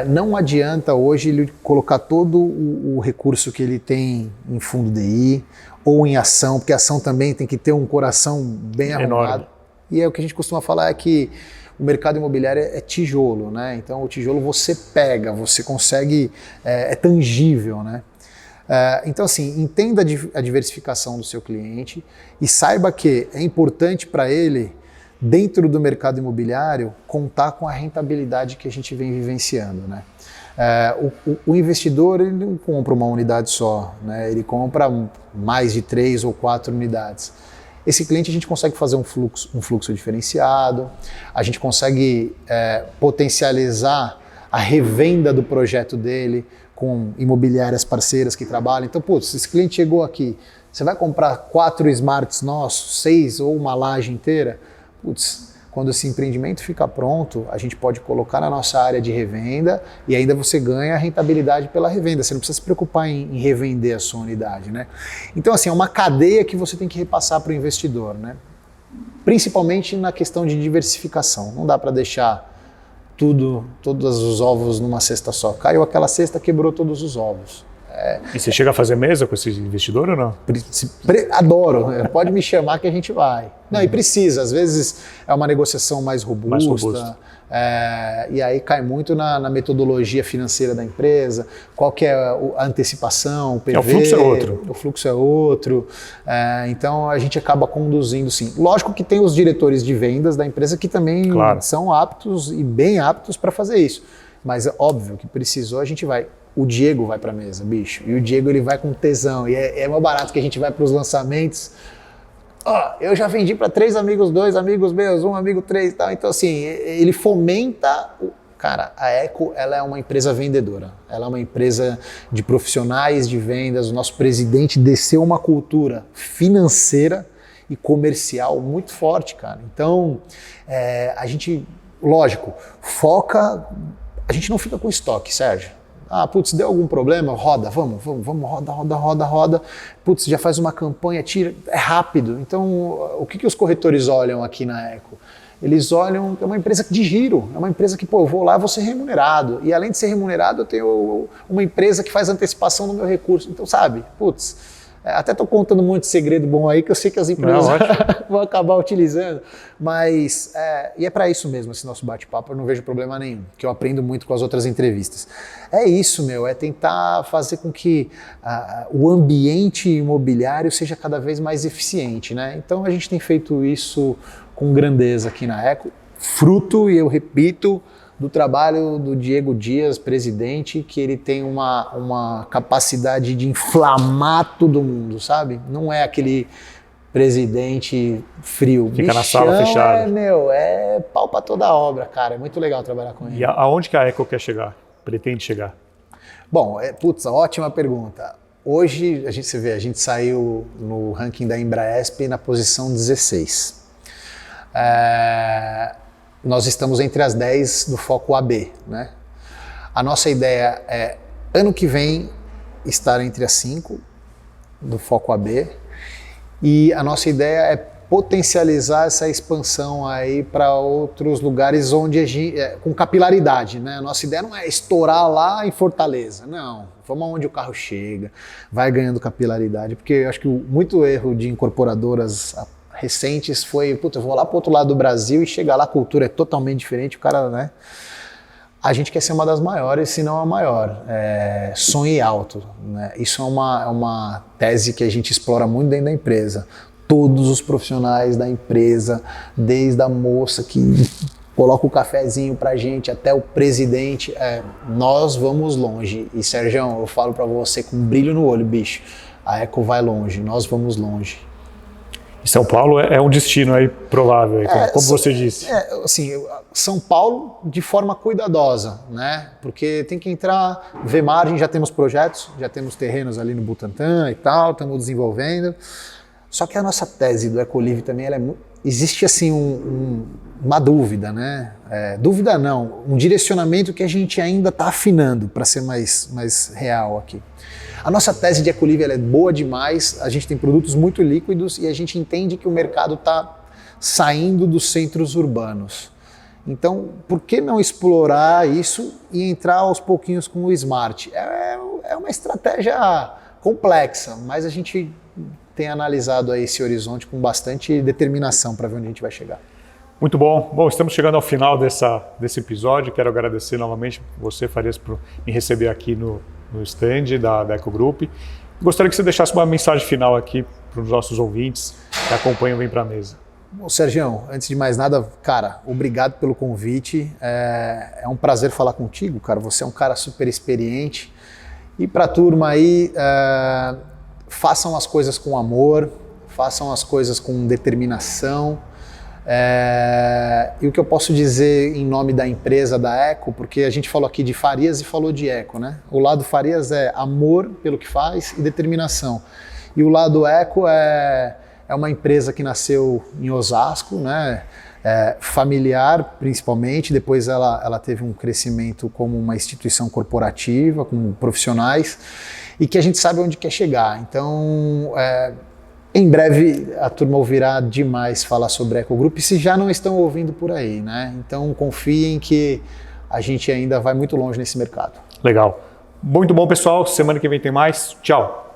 Não adianta hoje ele colocar todo o recurso que ele tem em fundo DI ou em ação, porque a ação também tem que ter um coração bem arrumado. E o que a gente costuma falar é que o mercado imobiliário é tijolo, né? Então o tijolo você pega, você consegue, é tangível, né? Então assim, entenda a diversificação do seu cliente e saiba que é importante para ele, dentro do mercado imobiliário, contar com a rentabilidade que a gente vem vivenciando, né? O investidor ele não compra uma unidade só, né? Ele compra mais de 3 ou 4 unidades. Esse cliente a gente consegue fazer um fluxo diferenciado, a gente consegue potencializar a revenda do projeto dele com imobiliárias parceiras que trabalham. Então, putz, esse cliente chegou aqui, você vai comprar 4 smarts nossos, 6 ou uma laje inteira? Putz, quando esse empreendimento fica pronto, a gente pode colocar na nossa área de revenda e ainda você ganha a rentabilidade pela revenda. Você não precisa se preocupar em revender a sua unidade, né? Então, assim, é uma cadeia que você tem que repassar para o investidor, né? Principalmente na questão de diversificação. Não dá para deixar todos os ovos numa cesta só. Caiu aquela cesta, quebrou todos os ovos. E você chega a fazer mesa com esse investidor ou não? Adoro, pode me chamar que a gente vai. Não, e precisa, às vezes é uma negociação mais robusta. E aí cai muito na metodologia financeira da empresa, qual que é a antecipação, o PV. O fluxo é outro. O fluxo é outro. Então a gente acaba conduzindo sim. Lógico que tem os diretores de vendas da empresa que também são aptos e bem aptos para fazer isso. Mas é óbvio que precisou, a gente vai. O Diego vai para a mesa, bicho. E o Diego ele vai com tesão. E é mais barato que a gente vai para os lançamentos. Eu já vendi para 3 amigos, 2 amigos meus, 1 amigo 3 e tal. Então, assim, ele fomenta... Cara, a Eco, ela é uma empresa vendedora. Ela é uma empresa de profissionais de vendas. O nosso presidente desceu uma cultura financeira e comercial muito forte, cara. Então, a gente, lógico, foca... A gente não fica com estoque, Sérgio. Putz, deu algum problema? Roda, vamos, roda. Putz, já faz uma campanha, tira, é rápido. Então, o que os corretores olham aqui na Eco? Eles olham, é uma empresa de giro, é uma empresa que, eu vou lá, vou ser remunerado. E além de ser remunerado, eu tenho uma empresa que faz antecipação do meu recurso. Então, sabe, putz, até estou contando um monte de segredo bom aí que eu sei que as empresas vão acabar utilizando. Mas, e é para isso mesmo esse nosso bate-papo, eu não vejo problema nenhum, que eu aprendo muito com as outras entrevistas. É isso, é tentar fazer com que o ambiente imobiliário seja cada vez mais eficiente, né? Então, a gente tem feito isso com grandeza aqui na Eco, fruto, e eu repito, do trabalho do Diego Dias, presidente, que ele tem uma capacidade de inflamar todo mundo, sabe? Não é aquele presidente frio. Fica na sala fechada. É pau pra toda a obra, cara. É muito legal trabalhar com ele. E aonde que a Eco quer chegar? Pretende chegar? Bom, ótima pergunta. Hoje, a gente saiu no ranking da Embraesp na posição 16. Nós estamos entre as 10 do foco AB, né? A nossa ideia é, ano que vem, estar entre as 5 do foco AB, e a nossa ideia é potencializar essa expansão aí para outros lugares onde com capilaridade, né? A nossa ideia não é estourar lá em Fortaleza, não. Vamos aonde o carro chega, vai ganhando capilaridade, porque eu acho que muito erro de incorporadoras recentes foi, eu vou lá para o outro lado do Brasil e chegar lá, a cultura é totalmente diferente, o cara, né? A gente quer ser uma das maiores, se não a maior. Sonhe alto, né? Isso é uma tese que a gente explora muito dentro da empresa. Todos os profissionais da empresa, desde a moça que coloca o cafezinho pra gente, até o presidente, nós vamos longe. E Sérgio, eu falo para você com um brilho no olho, bicho, a Eco vai longe, nós vamos longe. E São Paulo é um destino aí provável, como você disse. Assim, São Paulo de forma cuidadosa, né? Porque tem que entrar, ver margem, já temos projetos, já temos terrenos ali no Butantã e tal, estamos desenvolvendo. Só que a nossa tese do Ecolive também, existe assim uma dúvida, né? Dúvida não, um direcionamento que a gente ainda está afinando para ser mais real aqui. A nossa tese de Ecolive é boa demais, a gente tem produtos muito líquidos e a gente entende que o mercado está saindo dos centros urbanos. Então, por que não explorar isso e entrar aos pouquinhos com o Smart? É uma estratégia complexa, mas a gente tem analisado aí esse horizonte com bastante determinação para ver onde a gente vai chegar. Muito bom. Bom, estamos chegando ao final desse episódio. Quero agradecer novamente você, Farias, por me receber aqui no stand da Eco Group. Gostaria que você deixasse uma mensagem final aqui para os nossos ouvintes que acompanham Vem Pra Mesa. Bom, Sérgio, antes de mais nada, cara, obrigado pelo convite. É um prazer falar contigo, cara. Você é um cara super experiente. E para a turma aí, façam as coisas com amor, façam as coisas com determinação. E o que eu posso dizer em nome da empresa, da Eco, porque a gente falou aqui de Farias e falou de Eco, né? O lado Farias é amor pelo que faz e determinação. E o lado Eco é uma empresa que nasceu em Osasco, né? Familiar principalmente, depois ela teve um crescimento como uma instituição corporativa, com profissionais, e que a gente sabe onde quer chegar. Então, em breve a turma ouvirá demais falar sobre a Eco Group, se já não estão ouvindo por aí, né? Então confiem que a gente ainda vai muito longe nesse mercado. Legal. Muito bom, pessoal. Semana que vem tem mais. Tchau.